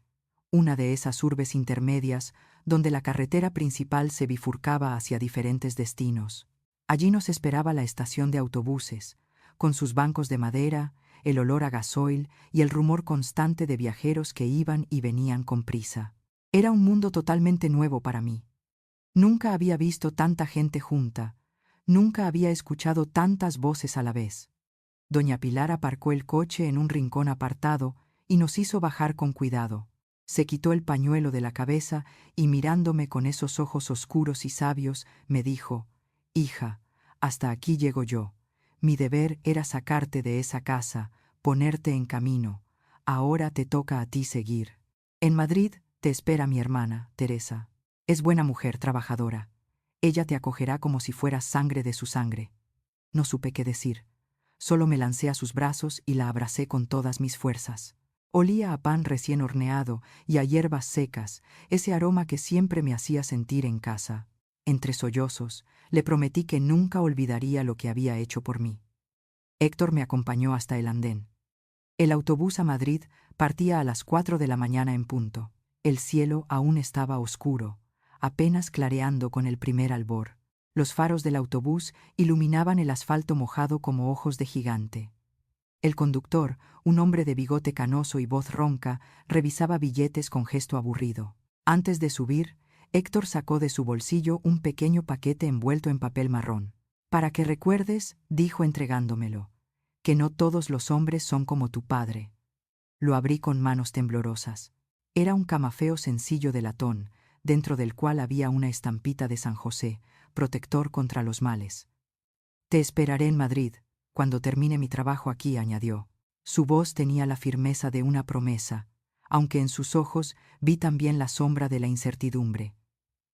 una de esas urbes intermedias donde la carretera principal se bifurcaba hacia diferentes destinos. Allí nos esperaba la estación de autobuses, con sus bancos de madera, el olor a gasoil y el rumor constante de viajeros que iban y venían con prisa. Era un mundo totalmente nuevo para mí. Nunca había visto tanta gente junta, nunca había escuchado tantas voces a la vez. Doña Pilar aparcó el coche en un rincón apartado y nos hizo bajar con cuidado. Se quitó el pañuelo de la cabeza y mirándome con esos ojos oscuros y sabios, me dijo: «Hija, hasta aquí llego yo. Mi deber era sacarte de esa casa, ponerte en camino. Ahora te toca a ti seguir. En Madrid te espera mi hermana, Teresa. Es buena mujer, trabajadora. Ella te acogerá como si fueras sangre de su sangre». No supe qué decir. Solo me lancé a sus brazos y la abracé con todas mis fuerzas. Olía a pan recién horneado y a hierbas secas, ese aroma que siempre me hacía sentir en casa. Entre sollozos, le prometí que nunca olvidaría lo que había hecho por mí. Héctor me acompañó hasta el andén. El autobús a Madrid partía a las 4 de la mañana en punto. El cielo aún estaba oscuro, apenas clareando con el primer albor. Los faros del autobús iluminaban el asfalto mojado como ojos de gigante. El conductor, un hombre de bigote canoso y voz ronca, revisaba billetes con gesto aburrido. Antes de subir, Héctor sacó de su bolsillo un pequeño paquete envuelto en papel marrón. «Para que recuerdes», dijo entregándomelo, «que no todos los hombres son como tu padre». Lo abrí con manos temblorosas. Era un camafeo sencillo de latón, dentro del cual había una estampita de San José, protector contra los males. «Te esperaré en Madrid, cuando termine mi trabajo aquí», añadió. Su voz tenía la firmeza de una promesa, aunque en sus ojos vi también la sombra de la incertidumbre.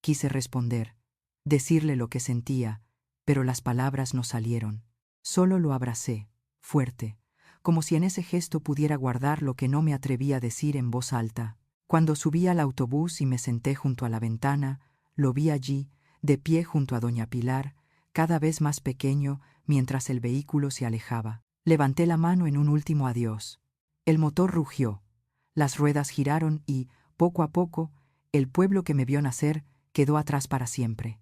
Quise responder, decirle lo que sentía, pero las palabras no salieron. Solo lo abracé, fuerte, como si en ese gesto pudiera guardar lo que no me atreví a decir en voz alta. Cuando subí al autobús y me senté junto a la ventana, lo vi allí, de pie junto a doña Pilar, cada vez más pequeño mientras el vehículo se alejaba. Levanté la mano en un último adiós. El motor rugió, las ruedas giraron y, poco a poco, el pueblo que me vio nacer quedó atrás para siempre.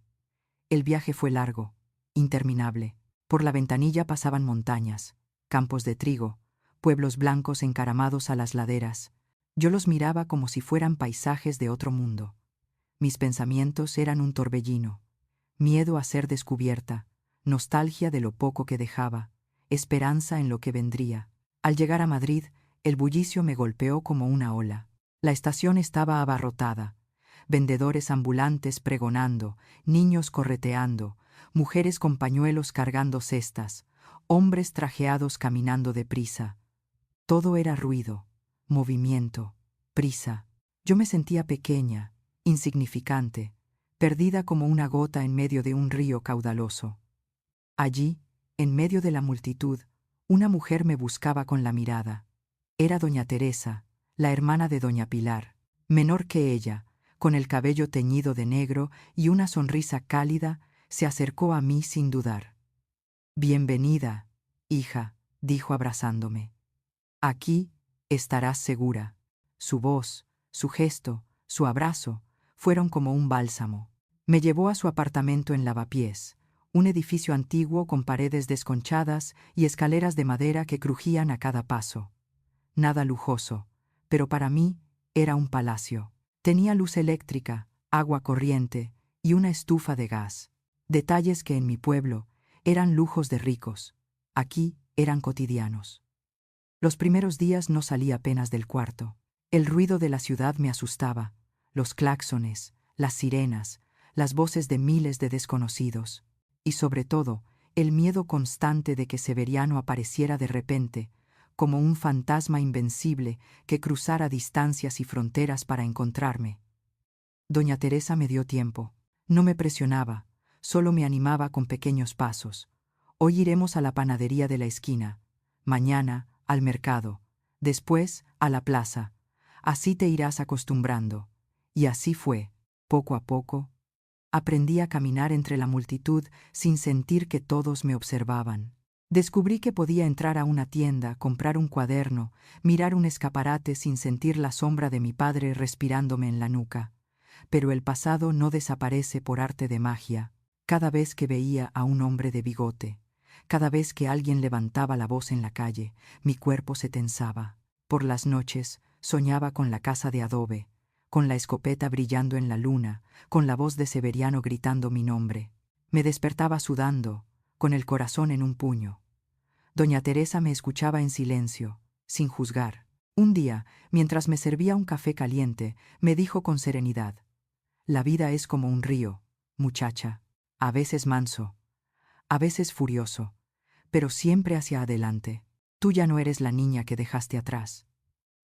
El viaje fue largo, interminable. Por la ventanilla pasaban montañas, campos de trigo, pueblos blancos encaramados a las laderas. Yo los miraba como si fueran paisajes de otro mundo. Mis pensamientos eran un torbellino, miedo a ser descubierta, nostalgia de lo poco que dejaba, esperanza en lo que vendría. Al llegar a Madrid, el bullicio me golpeó como una ola. La estación estaba abarrotada. Vendedores ambulantes pregonando, niños correteando, mujeres con pañuelos cargando cestas, hombres trajeados caminando deprisa. Todo era ruido, movimiento, prisa. Yo me sentía pequeña, insignificante, perdida como una gota en medio de un río caudaloso. Allí, en medio de la multitud, una mujer me buscaba con la mirada. Era doña Teresa, la hermana de doña Pilar, menor que ella, con el cabello teñido de negro y una sonrisa cálida, se acercó a mí sin dudar. «Bienvenida, hija», dijo abrazándome. «Aquí estarás segura». Su voz, su gesto, su abrazo, fueron como un bálsamo. Me llevó a su apartamento en Lavapiés, un edificio antiguo con paredes desconchadas y escaleras de madera que crujían a cada paso. Nada lujoso, pero para mí era un palacio. Tenía luz eléctrica, agua corriente y una estufa de gas. Detalles que en mi pueblo eran lujos de ricos. Aquí eran cotidianos. Los primeros días no salí apenas del cuarto. El ruido de la ciudad me asustaba, los claxones, las sirenas, las voces de miles de desconocidos, y sobre todo, el miedo constante de que Severiano apareciera de repente, como un fantasma invencible que cruzara distancias y fronteras para encontrarme. Doña Teresa me dio tiempo. No me presionaba, solo me animaba con pequeños pasos. Hoy iremos a la panadería de la esquina, mañana al mercado, después a la plaza. Así te irás acostumbrando. Y así fue, poco a poco. Aprendí a caminar entre la multitud sin sentir que todos me observaban. Descubrí que podía entrar a una tienda, comprar un cuaderno, mirar un escaparate sin sentir la sombra de mi padre respirándome en la nuca. Pero el pasado no desaparece por arte de magia. Cada vez que veía a un hombre de bigote, cada vez que alguien levantaba la voz en la calle, mi cuerpo se tensaba. Por las noches soñaba con la casa de adobe, con la escopeta brillando en la luna, con la voz de Severiano gritando mi nombre. Me despertaba sudando, con el corazón en un puño. Doña Teresa me escuchaba en silencio, sin juzgar. Un día, mientras me servía un café caliente, me dijo con serenidad: «La vida es como un río, muchacha, a veces manso, a veces furioso, pero siempre hacia adelante. Tú ya no eres la niña que dejaste atrás.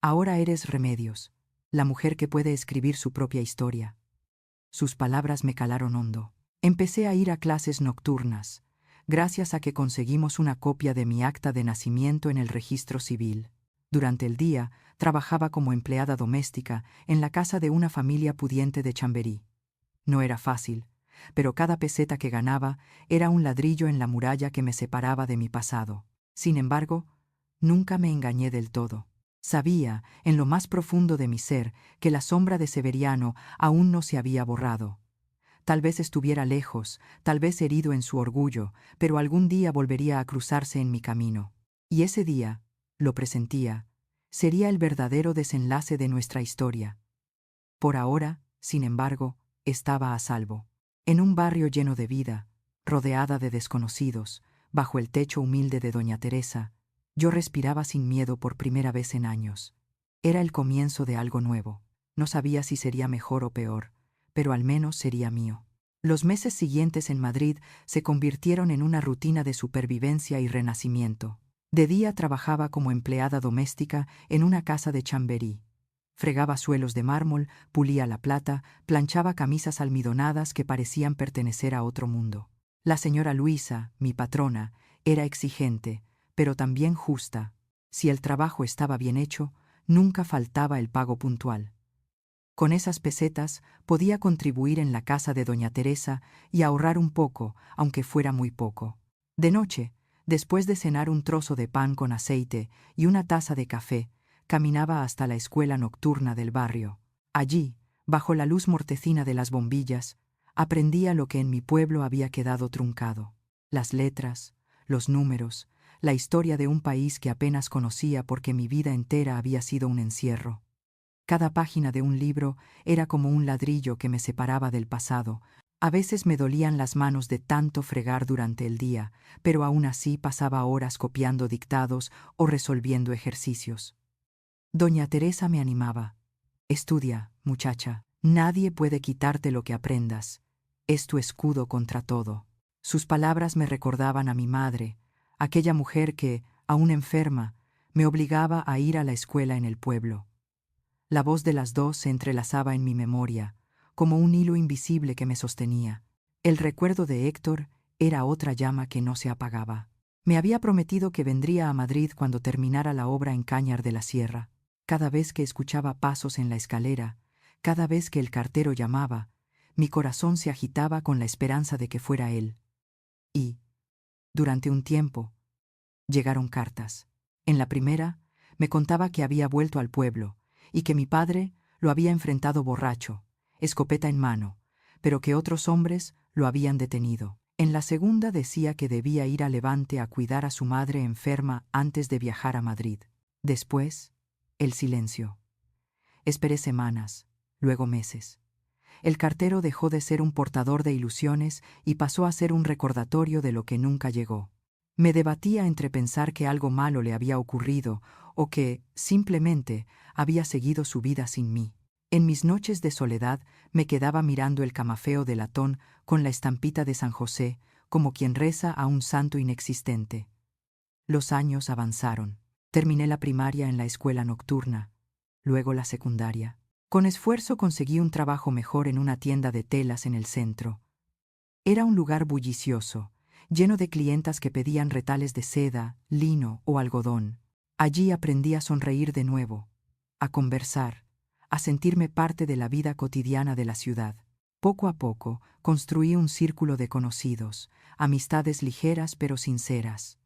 Ahora eres Remedios, la mujer que puede escribir su propia historia». Sus palabras me calaron hondo. Empecé a ir a clases nocturnas, gracias a que conseguimos una copia de mi acta de nacimiento en el registro civil. Durante el día, trabajaba como empleada doméstica en la casa de una familia pudiente de Chamberí. No era fácil, pero cada peseta que ganaba era un ladrillo en la muralla que me separaba de mi pasado. Sin embargo, nunca me engañé del todo. Sabía, en lo más profundo de mi ser, que la sombra de Severiano aún no se había borrado. Tal vez estuviera lejos, tal vez herido en su orgullo, pero algún día volvería a cruzarse en mi camino. Y ese día, lo presentía, sería el verdadero desenlace de nuestra historia. Por ahora, sin embargo, estaba a salvo. En un barrio lleno de vida, rodeada de desconocidos, bajo el techo humilde de doña Teresa, yo respiraba sin miedo por primera vez en años. Era el comienzo de algo nuevo. No sabía si sería mejor o peor, pero al menos sería mío. Los meses siguientes en Madrid se convirtieron en una rutina de supervivencia y renacimiento. De día trabajaba como empleada doméstica en una casa de Chamberí. Fregaba suelos de mármol, pulía la plata, planchaba camisas almidonadas que parecían pertenecer a otro mundo. La señora Luisa, mi patrona, era exigente, pero también justa. Si el trabajo estaba bien hecho, nunca faltaba el pago puntual. Con esas pesetas podía contribuir en la casa de doña Teresa y ahorrar un poco, aunque fuera muy poco. De noche, después de cenar un trozo de pan con aceite y una taza de café, caminaba hasta la escuela nocturna del barrio. Allí, bajo la luz mortecina de las bombillas, aprendía lo que en mi pueblo había quedado truncado: las letras, los números, la historia de un país que apenas conocía porque mi vida entera había sido un encierro. Cada página de un libro era como un ladrillo que me separaba del pasado. A veces me dolían las manos de tanto fregar durante el día, pero aún así pasaba horas copiando dictados o resolviendo ejercicios. Doña Teresa me animaba. Estudia, muchacha. Nadie puede quitarte lo que aprendas. Es tu escudo contra todo. Sus palabras me recordaban a mi madre, aquella mujer que, aún enferma, me obligaba a ir a la escuela en el pueblo. La voz de las dos se entrelazaba en mi memoria, como un hilo invisible que me sostenía. El recuerdo de Héctor era otra llama que no se apagaba. Me había prometido que vendría a Madrid cuando terminara la obra en Cañar de la Sierra. Cada vez que escuchaba pasos en la escalera, cada vez que el cartero llamaba, mi corazón se agitaba con la esperanza de que fuera él. Y, durante un tiempo, llegaron cartas. En la primera, me contaba que había vuelto al pueblo y que mi padre lo había enfrentado borracho, escopeta en mano, pero que otros hombres lo habían detenido. En la segunda decía que debía ir a Levante a cuidar a su madre enferma antes de viajar a Madrid. Después, el silencio. Esperé semanas, luego meses. El cartero dejó de ser un portador de ilusiones y pasó a ser un recordatorio de lo que nunca llegó. Me debatía entre pensar que algo malo le había ocurrido o que, simplemente, había seguido su vida sin mí. En mis noches de soledad me quedaba mirando el camafeo de latón con la estampita de San José, como quien reza a un santo inexistente. Los años avanzaron. Terminé la primaria en la escuela nocturna, luego la secundaria. Con esfuerzo conseguí un trabajo mejor en una tienda de telas en el centro. Era un lugar bullicioso, lleno de clientas que pedían retales de seda, lino o algodón. Allí aprendí a sonreír de nuevo, a conversar, a sentirme parte de la vida cotidiana de la ciudad. Poco a poco construí un círculo de conocidos, amistades ligeras pero sinceras.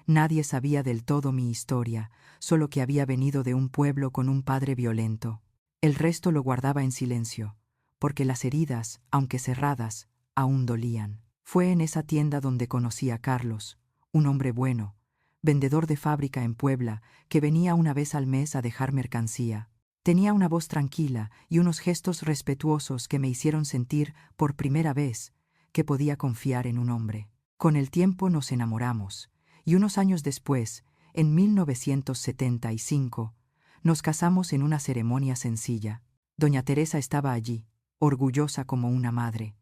Nadie sabía del todo mi historia, solo que había venido de un pueblo con un padre violento. El resto lo guardaba en silencio, porque las heridas, aunque cerradas, aún dolían. Fue en esa tienda donde conocí a Carlos, un hombre bueno, vendedor de fábrica en Puebla, que venía una vez al mes a dejar mercancía. Tenía una voz tranquila y unos gestos respetuosos que me hicieron sentir, por primera vez, que podía confiar en un hombre. Con el tiempo nos enamoramos, y unos años después, en 1975, nos casamos en una ceremonia sencilla. Doña Teresa estaba allí, orgullosa como una madre.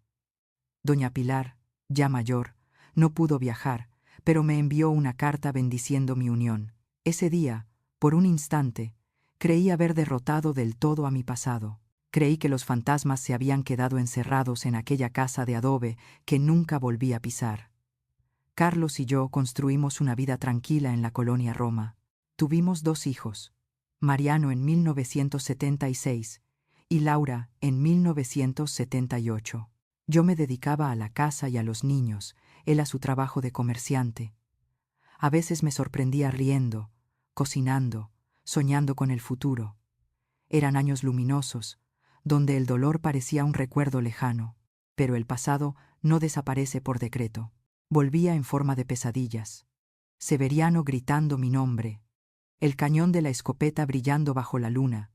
Doña Pilar, ya mayor, no pudo viajar, pero me envió una carta bendiciendo mi unión. Ese día, por un instante, creí haber derrotado del todo a mi pasado. Creí que los fantasmas se habían quedado encerrados en aquella casa de adobe que nunca volví a pisar. Carlos y yo construimos una vida tranquila en la colonia Roma. Tuvimos 2 hijos, Mariano en 1976 y Laura en 1978. Yo me dedicaba a la casa y a los niños, él a su trabajo de comerciante. A veces me sorprendía riendo, cocinando, soñando con el futuro. Eran años luminosos, donde el dolor parecía un recuerdo lejano, pero el pasado no desaparece por decreto. Volvía en forma de pesadillas. Severiano gritando mi nombre, el cañón de la escopeta brillando bajo la luna,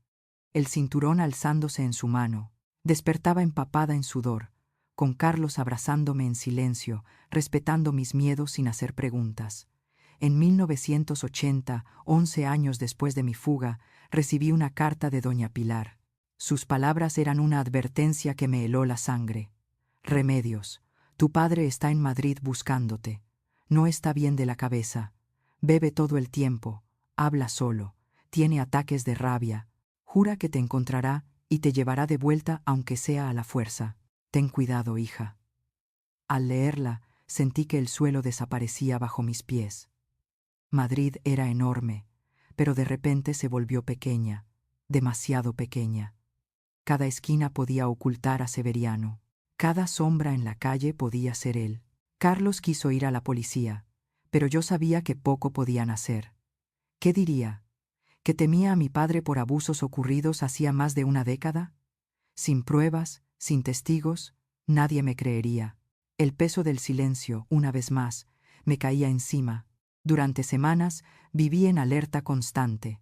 el cinturón alzándose en su mano. Despertaba empapada en sudor, con Carlos abrazándome en silencio, respetando mis miedos sin hacer preguntas. En 1980, 11 años después de mi fuga, recibí una carta de doña Pilar. Sus palabras eran una advertencia que me heló la sangre. Remedios, tu padre está en Madrid buscándote. No está bien de la cabeza. Bebe todo el tiempo, habla solo, tiene ataques de rabia. Jura que te encontrará y te llevará de vuelta aunque sea a la fuerza. Ten cuidado, hija. Al leerla, sentí que el suelo desaparecía bajo mis pies. Madrid era enorme, pero de repente se volvió pequeña, demasiado pequeña. Cada esquina podía ocultar a Severiano. Cada sombra en la calle podía ser él. Carlos quiso ir a la policía, pero yo sabía que poco podían hacer. ¿Qué diría? ¿Que temía a mi padre por abusos ocurridos hacía más de una década? Sin pruebas, sin testigos, nadie me creería. El peso del silencio, una vez más, me caía encima. Durante semanas viví en alerta constante.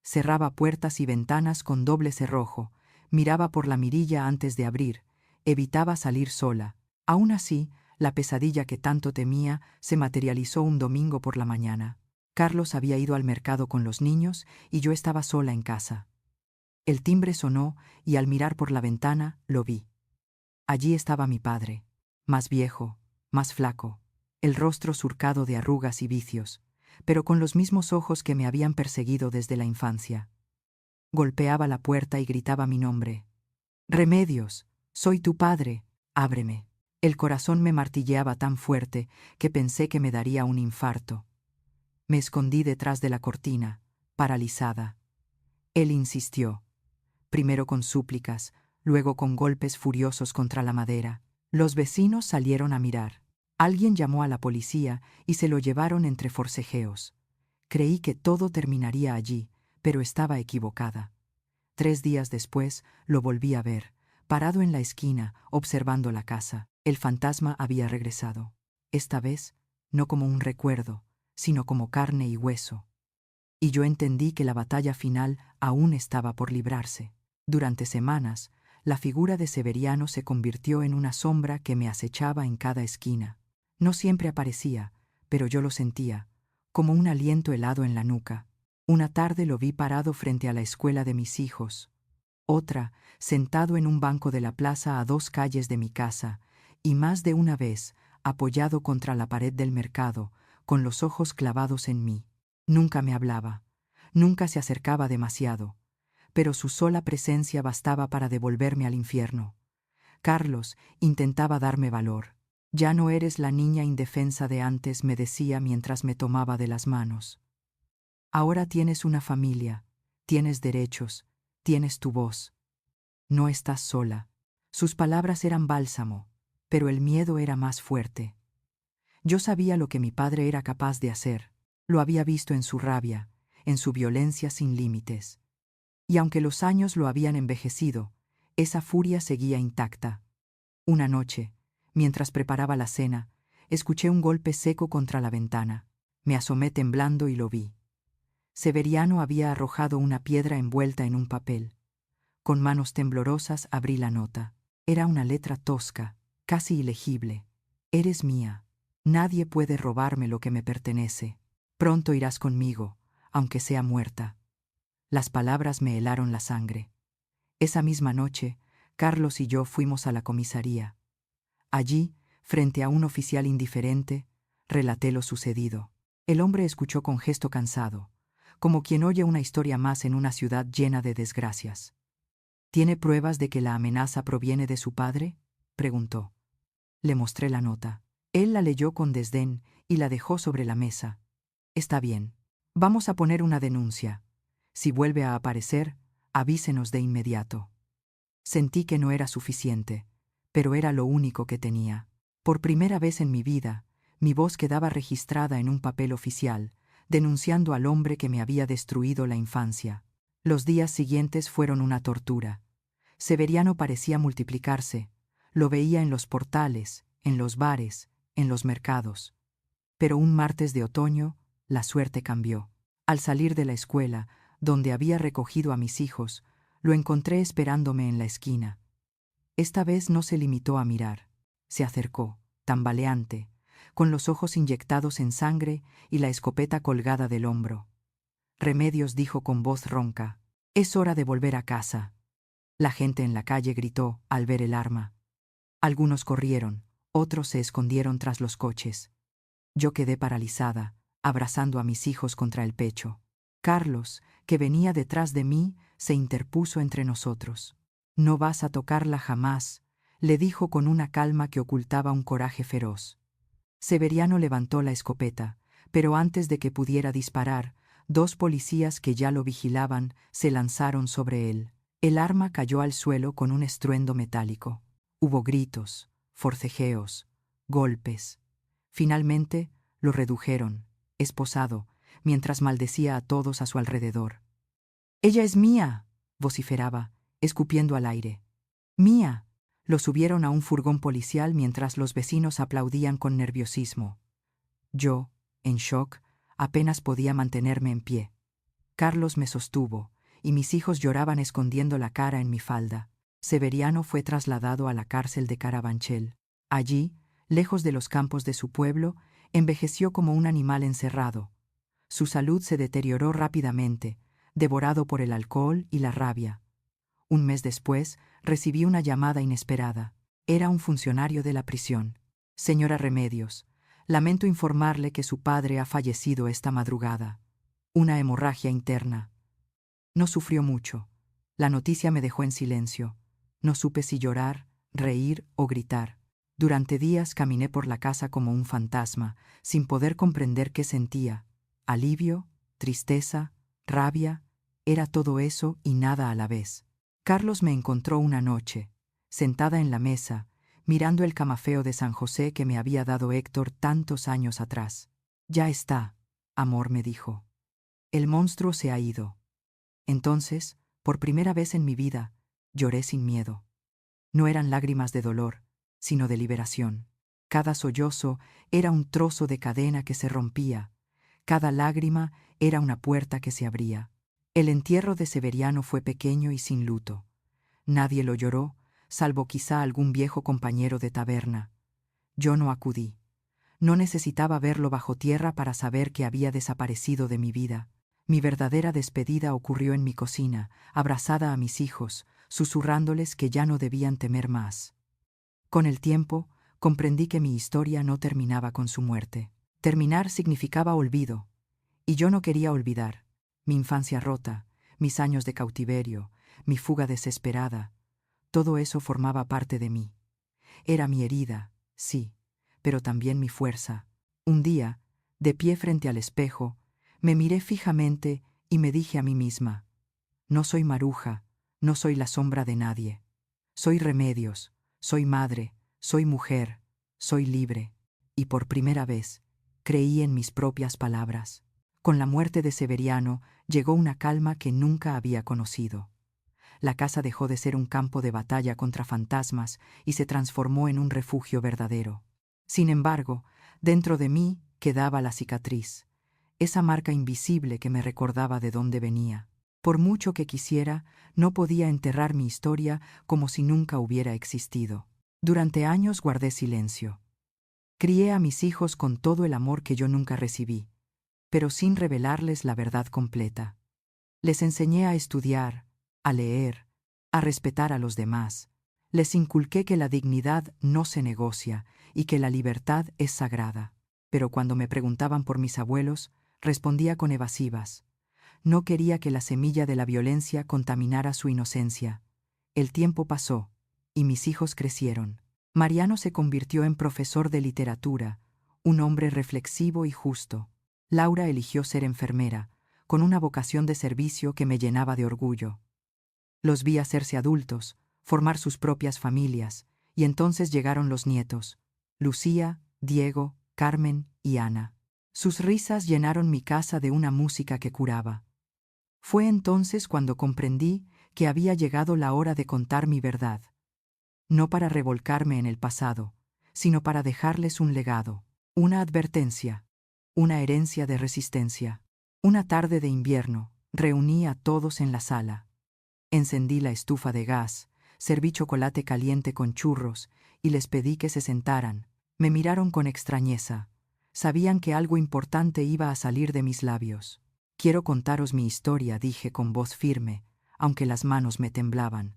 Cerraba puertas y ventanas con doble cerrojo, miraba por la mirilla antes de abrir, evitaba salir sola. Aún así, la pesadilla que tanto temía se materializó un domingo por la mañana. Carlos había ido al mercado con los niños y yo estaba sola en casa. El timbre sonó y al mirar por la ventana lo vi. Allí estaba mi padre, más viejo, más flaco, el rostro surcado de arrugas y vicios, pero con los mismos ojos que me habían perseguido desde la infancia. Golpeaba la puerta y gritaba mi nombre. Remedios, soy tu padre, ábreme. El corazón me martilleaba tan fuerte que pensé que me daría un infarto. Me escondí detrás de la cortina, paralizada. Él insistió, primero con súplicas, luego con golpes furiosos contra la madera. Los vecinos salieron a mirar. Alguien llamó a la policía y se lo llevaron entre forcejeos. Creí que todo terminaría allí, pero estaba equivocada. 3 días después lo volví a ver, parado en la esquina, observando la casa. El fantasma había regresado. Esta vez, no como un recuerdo, sino como carne y hueso. Y yo entendí que la batalla final aún estaba por librarse. Durante semanas, la figura de Severiano se convirtió en una sombra que me acechaba en cada esquina. No siempre aparecía, pero yo lo sentía, como un aliento helado en la nuca. Una tarde lo vi parado frente a la escuela de mis hijos. Otra, sentado en un banco de la plaza a 2 calles de mi casa, y más de una vez, apoyado contra la pared del mercado, con los ojos clavados en mí. Nunca me hablaba, nunca se acercaba demasiado, pero su sola presencia bastaba para devolverme al infierno. Carlos intentaba darme valor. Ya no eres la niña indefensa de antes, me decía mientras me tomaba de las manos. Ahora tienes una familia, tienes derechos, tienes tu voz. No estás sola. Sus palabras eran bálsamo, pero el miedo era más fuerte. Yo sabía lo que mi padre era capaz de hacer. Lo había visto en su rabia, en su violencia sin límites. Y aunque los años lo habían envejecido, esa furia seguía intacta. Una noche, mientras preparaba la cena, escuché un golpe seco contra la ventana. Me asomé temblando y lo vi. Severiano había arrojado una piedra envuelta en un papel. Con manos temblorosas abrí la nota. Era una letra tosca, casi ilegible. Eres mía. Nadie puede robarme lo que me pertenece. Pronto irás conmigo, aunque sea muerta. Las palabras me helaron la sangre. Esa misma noche, Carlos y yo fuimos a la comisaría. Allí, frente a un oficial indiferente, relaté lo sucedido. El hombre escuchó con gesto cansado, como quien oye una historia más en una ciudad llena de desgracias. ¿Tiene pruebas de que la amenaza proviene de su padre?, preguntó. Le mostré la nota. Él la leyó con desdén y la dejó sobre la mesa. Está bien. Vamos a poner una denuncia. Si vuelve a aparecer, avísenos de inmediato. Sentí que no era suficiente, pero era lo único que tenía. Por primera vez en mi vida, mi voz quedaba registrada en un papel oficial, denunciando al hombre que me había destruido la infancia. Los días siguientes fueron una tortura. Severiano parecía multiplicarse. Lo veía en los portales, en los bares, en los mercados. Pero un martes de otoño, la suerte cambió. Al salir de la escuela, donde había recogido a mis hijos, lo encontré esperándome en la esquina. Esta vez no se limitó a mirar. Se acercó, tambaleante, con los ojos inyectados en sangre y la escopeta colgada del hombro. Remedios dijo con voz ronca: «Es hora de volver a casa». La gente en la calle gritó al ver el arma. Algunos corrieron, otros se escondieron tras los coches. Yo quedé paralizada, abrazando a mis hijos contra el pecho. Carlos, que venía detrás de mí, se interpuso entre nosotros. «No vas a tocarla jamás», le dijo con una calma que ocultaba un coraje feroz. Severiano levantó la escopeta, pero antes de que pudiera disparar, 2 policías que ya lo vigilaban se lanzaron sobre él. El arma cayó al suelo con un estruendo metálico. Hubo gritos, forcejeos, golpes. Finalmente lo redujeron, esposado, mientras maldecía a todos a su alrededor. «¡Ella es mía!», vociferaba, escupiendo al aire. «¡Mía!». Lo subieron a un furgón policial mientras los vecinos aplaudían con nerviosismo. Yo, en shock, apenas podía mantenerme en pie. Carlos me sostuvo, y mis hijos lloraban escondiendo la cara en mi falda. Severiano fue trasladado a la cárcel de Carabanchel. Allí, lejos de los campos de su pueblo, envejeció como un animal encerrado. Su salud se deterioró rápidamente, devorado por el alcohol y la rabia. Un mes después, recibí una llamada inesperada. Era un funcionario de la prisión. «Señora Remedios, lamento informarle que su padre ha fallecido esta madrugada. Una hemorragia interna». No sufrió mucho. La noticia me dejó en silencio. No supe si llorar, reír o gritar. Durante días caminé por la casa como un fantasma, sin poder comprender qué sentía. Alivio, tristeza, rabia, era todo eso y nada a la vez. Carlos me encontró una noche, sentada en la mesa, mirando el camafeo de San José que me había dado Héctor tantos años atrás. «Ya está, amor», me dijo. «El monstruo se ha ido». Entonces, por primera vez en mi vida, lloré sin miedo. No eran lágrimas de dolor, sino de liberación. Cada sollozo era un trozo de cadena que se rompía. Cada lágrima era una puerta que se abría. El entierro de Severiano fue pequeño y sin luto. Nadie lo lloró, salvo quizá algún viejo compañero de taberna. Yo no acudí. No necesitaba verlo bajo tierra para saber que había desaparecido de mi vida. Mi verdadera despedida ocurrió en mi cocina, abrazada a mis hijos, susurrándoles que ya no debían temer más. Con el tiempo, comprendí que mi historia no terminaba con su muerte. Terminar significaba olvido, y yo no quería olvidar. Mi infancia rota, mis años de cautiverio, mi fuga desesperada, todo eso formaba parte de mí. Era mi herida, sí, pero también mi fuerza. Un día, de pie frente al espejo, me miré fijamente y me dije a mí misma: «No soy Maruja, no soy la sombra de nadie. Soy Remedios, soy madre, soy mujer, soy libre». Y por primera vez, creí en mis propias palabras. Con la muerte de Severiano llegó una calma que nunca había conocido. La casa dejó de ser un campo de batalla contra fantasmas y se transformó en un refugio verdadero. Sin embargo, dentro de mí quedaba la cicatriz, esa marca invisible que me recordaba de dónde venía. Por mucho que quisiera, no podía enterrar mi historia como si nunca hubiera existido. Durante años guardé silencio. Crié a mis hijos con todo el amor que yo nunca recibí, pero sin revelarles la verdad completa. Les enseñé a estudiar, a leer, a respetar a los demás. Les inculqué que la dignidad no se negocia y que la libertad es sagrada. Pero cuando me preguntaban por mis abuelos, respondía con evasivas. No quería que la semilla de la violencia contaminara su inocencia. El tiempo pasó, y mis hijos crecieron. Mariano se convirtió en profesor de literatura, un hombre reflexivo y justo. Laura eligió ser enfermera, con una vocación de servicio que me llenaba de orgullo. Los vi hacerse adultos, formar sus propias familias, y entonces llegaron los nietos: Lucía, Diego, Carmen y Ana. Sus risas llenaron mi casa de una música que curaba. Fue entonces cuando comprendí que había llegado la hora de contar mi verdad. No para revolcarme en el pasado, sino para dejarles un legado, una advertencia, una herencia de resistencia. Una tarde de invierno, reuní a todos en la sala. Encendí la estufa de gas, serví chocolate caliente con churros y les pedí que se sentaran. Me miraron con extrañeza. Sabían que algo importante iba a salir de mis labios. Quiero contaros mi historia, dije con voz firme, aunque las manos me temblaban.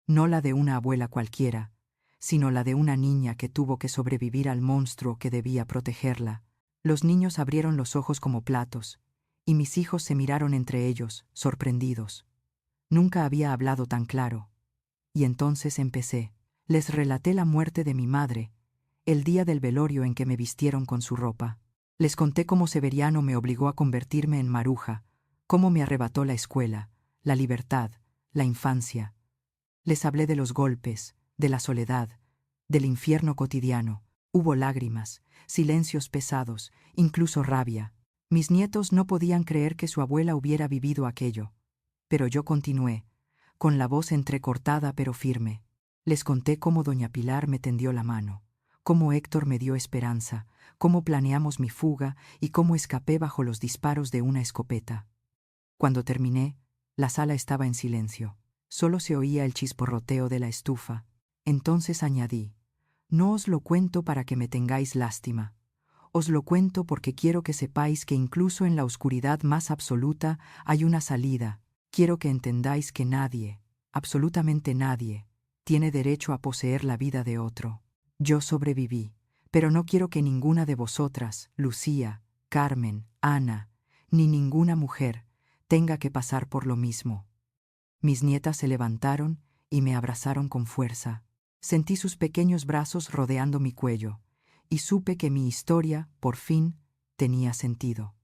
No la de una abuela cualquiera, sino la de una niña que tuvo que sobrevivir al monstruo que debía protegerla. Los niños abrieron los ojos como platos, y mis hijos se miraron entre ellos, sorprendidos. Nunca había hablado tan claro. Y entonces empecé. Les relaté la muerte de mi madre, el día del velorio en que me vistieron con su ropa. Les conté cómo Severiano me obligó a convertirme en maruja, cómo me arrebató la escuela, la libertad, la infancia. Les hablé de los golpes, de la soledad, del infierno cotidiano. Hubo lágrimas, silencios pesados, incluso rabia. Mis nietos no podían creer que su abuela hubiera vivido aquello. Pero yo continué, con la voz entrecortada pero firme. Les conté cómo doña Pilar me tendió la mano, cómo Héctor me dio esperanza, cómo planeamos mi fuga y cómo escapé bajo los disparos de una escopeta. Cuando terminé, la sala estaba en silencio. Solo se oía el chisporroteo de la estufa. Entonces añadí: no os lo cuento para que me tengáis lástima. Os lo cuento porque quiero que sepáis que incluso en la oscuridad más absoluta hay una salida. Quiero que entendáis que nadie, absolutamente nadie, tiene derecho a poseer la vida de otro. Yo sobreviví, pero no quiero que ninguna de vosotras, Lucía, Carmen, Ana, ni ninguna mujer, tenga que pasar por lo mismo. Mis nietas se levantaron y me abrazaron con fuerza. Sentí sus pequeños brazos rodeando mi cuello, y supe que mi historia, por fin, tenía sentido.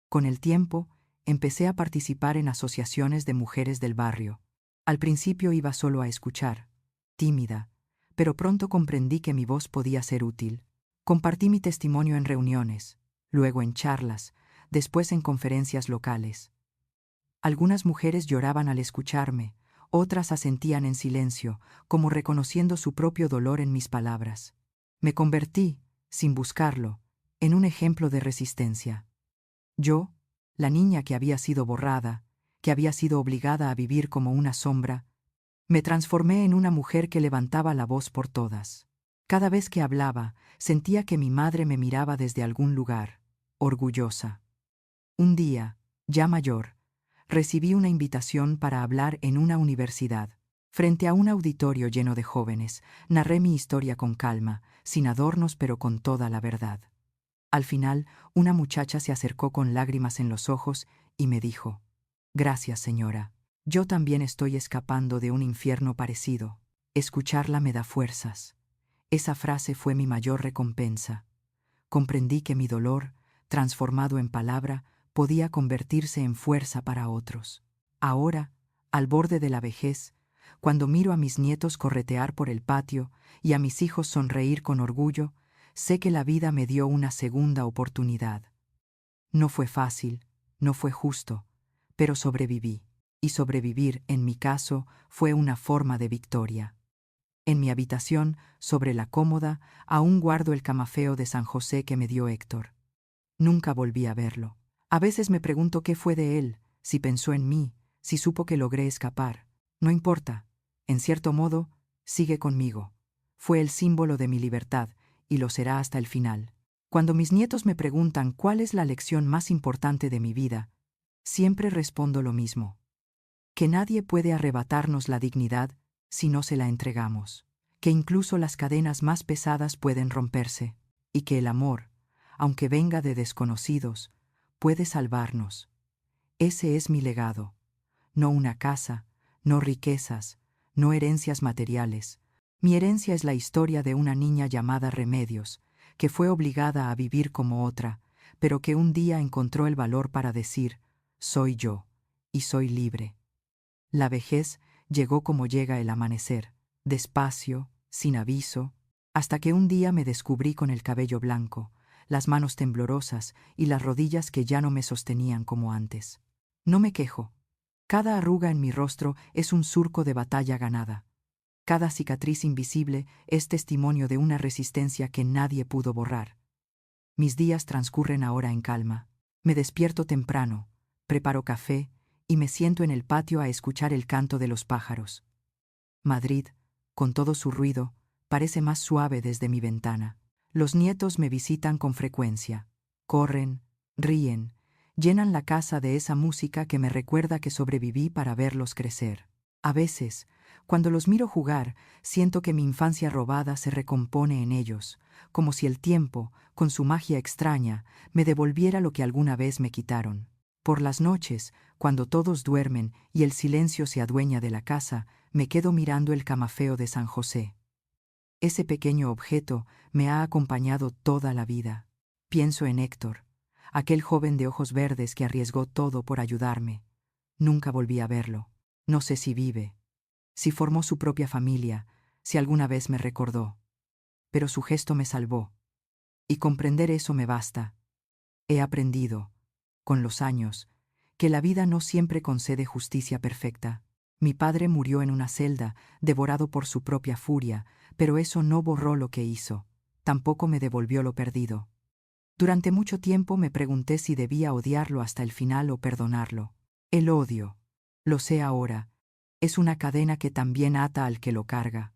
Con el tiempo, empecé a participar en asociaciones de mujeres del barrio. Al principio iba solo a escuchar, tímida, pero pronto comprendí que mi voz podía ser útil. Compartí mi testimonio en reuniones, luego en charlas, después en conferencias locales. Algunas mujeres lloraban al escucharme, otras asentían en silencio, como reconociendo su propio dolor en mis palabras. Me convertí, sin buscarlo, en un ejemplo de resistencia. Yo, la niña que había sido borrada, que había sido obligada a vivir como una sombra, me transformé en una mujer que levantaba la voz por todas. Cada vez que hablaba, sentía que mi madre me miraba desde algún lugar, orgullosa. Un día, ya mayor, recibí una invitación para hablar en una universidad. Frente a un auditorio lleno de jóvenes, narré mi historia con calma, sin adornos pero con toda la verdad. Al final, una muchacha se acercó con lágrimas en los ojos y me dijo: «Gracias, señora. Yo también estoy escapando de un infierno parecido. Escucharla me da fuerzas». Esa frase fue mi mayor recompensa. Comprendí que mi dolor, transformado en palabra, podía convertirse en fuerza para otros. Ahora, al borde de la vejez, cuando miro a mis nietos corretear por el patio y a mis hijos sonreír con orgullo, sé que la vida me dio una segunda oportunidad. No fue fácil, no fue justo, pero sobreviví. Y sobrevivir, en mi caso, fue una forma de victoria. En mi habitación, sobre la cómoda, aún guardo el camafeo de San José que me dio Héctor. Nunca volví a verlo. A veces me pregunto qué fue de él, si pensó en mí, si supo que logré escapar. No importa. En cierto modo, sigue conmigo. Fue el símbolo de mi libertad, y lo será hasta el final. Cuando mis nietos me preguntan cuál es la lección más importante de mi vida, siempre respondo lo mismo: que nadie puede arrebatarnos la dignidad si no se la entregamos, que incluso las cadenas más pesadas pueden romperse, y que el amor, aunque venga de desconocidos, puede salvarnos. Ese es mi legado. No una casa, no riquezas, no herencias materiales. Mi herencia es la historia de una niña llamada Remedios, que fue obligada a vivir como otra, pero que un día encontró el valor para decir: soy yo, y soy libre. La vejez llegó como llega el amanecer, despacio, sin aviso, hasta que un día me descubrí con el cabello blanco, las manos temblorosas y las rodillas que ya no me sostenían como antes. No me quejo. Cada arruga en mi rostro es un surco de batalla ganada. Cada cicatriz invisible es testimonio de una resistencia que nadie pudo borrar. Mis días transcurren ahora en calma. Me despierto temprano, preparo café y me siento en el patio a escuchar el canto de los pájaros. Madrid, con todo su ruido, parece más suave desde mi ventana. Los nietos me visitan con frecuencia. Corren, ríen, llenan la casa de esa música que me recuerda que sobreviví para verlos crecer. A veces, cuando los miro jugar, siento que mi infancia robada se recompone en ellos, como si el tiempo, con su magia extraña, me devolviera lo que alguna vez me quitaron. Por las noches, cuando todos duermen y el silencio se adueña de la casa, me quedo mirando el camafeo de San José. Ese pequeño objeto me ha acompañado toda la vida. Pienso en Héctor, aquel joven de ojos verdes que arriesgó todo por ayudarme. Nunca volví a verlo. No sé si vive, si formó su propia familia, si alguna vez me recordó. Pero su gesto me salvó. Y comprender eso me basta. He aprendido, con los años, que la vida no siempre concede justicia perfecta. Mi padre murió en una celda, devorado por su propia furia, pero eso no borró lo que hizo. Tampoco me devolvió lo perdido. Durante mucho tiempo me pregunté si debía odiarlo hasta el final o perdonarlo. El odio, lo sé ahora, es una cadena que también ata al que lo carga.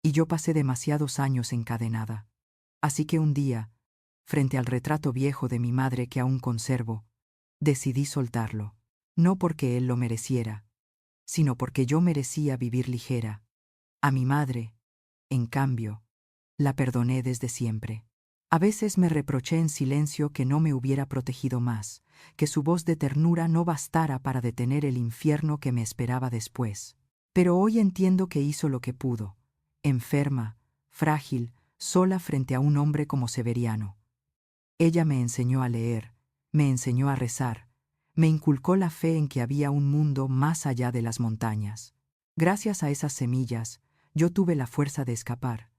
Y yo pasé demasiados años encadenada. Así que un día, frente al retrato viejo de mi madre que aún conservo, decidí soltarlo. No porque él lo mereciera, sino porque yo merecía vivir ligera. A mi madre, en cambio, la perdoné desde siempre. A veces me reproché en silencio que no me hubiera protegido más, que su voz de ternura no bastara para detener el infierno que me esperaba después. Pero hoy entiendo que hizo lo que pudo, enferma, frágil, sola frente a un hombre como Severiano. Ella me enseñó a leer, me enseñó a rezar, me inculcó la fe en que había un mundo más allá de las montañas. Gracias a esas semillas, yo tuve la fuerza de escapar.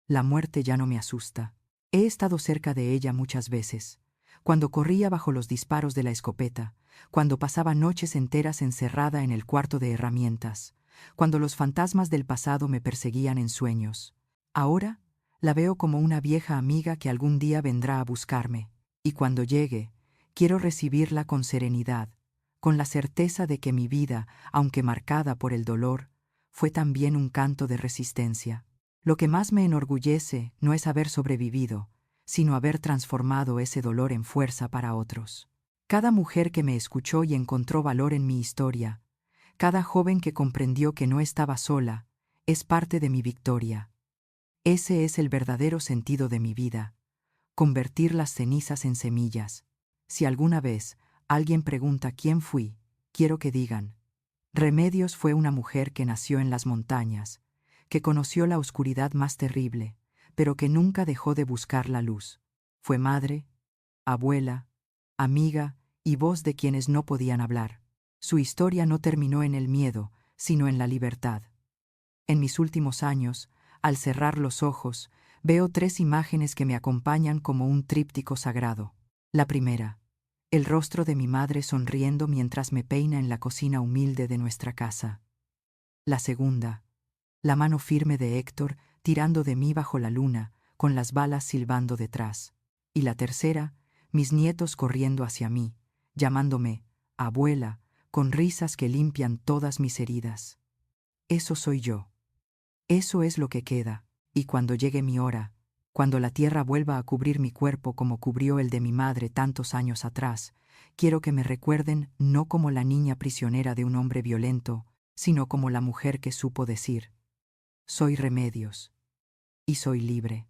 La muerte ya no me asusta. He estado cerca de ella muchas veces, cuando corría bajo los disparos de la escopeta, cuando pasaba noches enteras encerrada en el cuarto de herramientas, cuando los fantasmas del pasado me perseguían en sueños. Ahora, la veo como una vieja amiga que algún día vendrá a buscarme, y cuando llegue, quiero recibirla con serenidad, con la certeza de que mi vida, aunque marcada por el dolor, fue también un canto de resistencia. Lo que más me enorgullece no es haber sobrevivido, sino haber transformado ese dolor en fuerza para otros. Cada mujer que me escuchó y encontró valor en mi historia, cada joven que comprendió que no estaba sola, es parte de mi victoria. Ese es el verdadero sentido de mi vida, convertir las cenizas en semillas. Si alguna vez alguien pregunta quién fui, quiero que digan: Remedios fue una mujer que nació en las montañas, que conoció la oscuridad más terrible, pero que nunca dejó de buscar la luz. Fue madre, abuela, amiga y voz de quienes no podían hablar. Su historia no terminó en el miedo, sino en la libertad. En mis últimos años, al cerrar los ojos, veo 3 imágenes que me acompañan como un tríptico sagrado. La primera, el rostro de mi madre sonriendo mientras me peina en la cocina humilde de nuestra casa. La segunda, la mano firme de Héctor tirando de mí bajo la luna, con las balas silbando detrás. Y la tercera, mis nietos corriendo hacia mí, llamándome abuela, con risas que limpian todas mis heridas. Eso soy yo. Eso es lo que queda, y cuando llegue mi hora, cuando la tierra vuelva a cubrir mi cuerpo como cubrió el de mi madre tantos años atrás, quiero que me recuerden no como la niña prisionera de un hombre violento, sino como la mujer que supo decir: soy Remedios, y soy libre.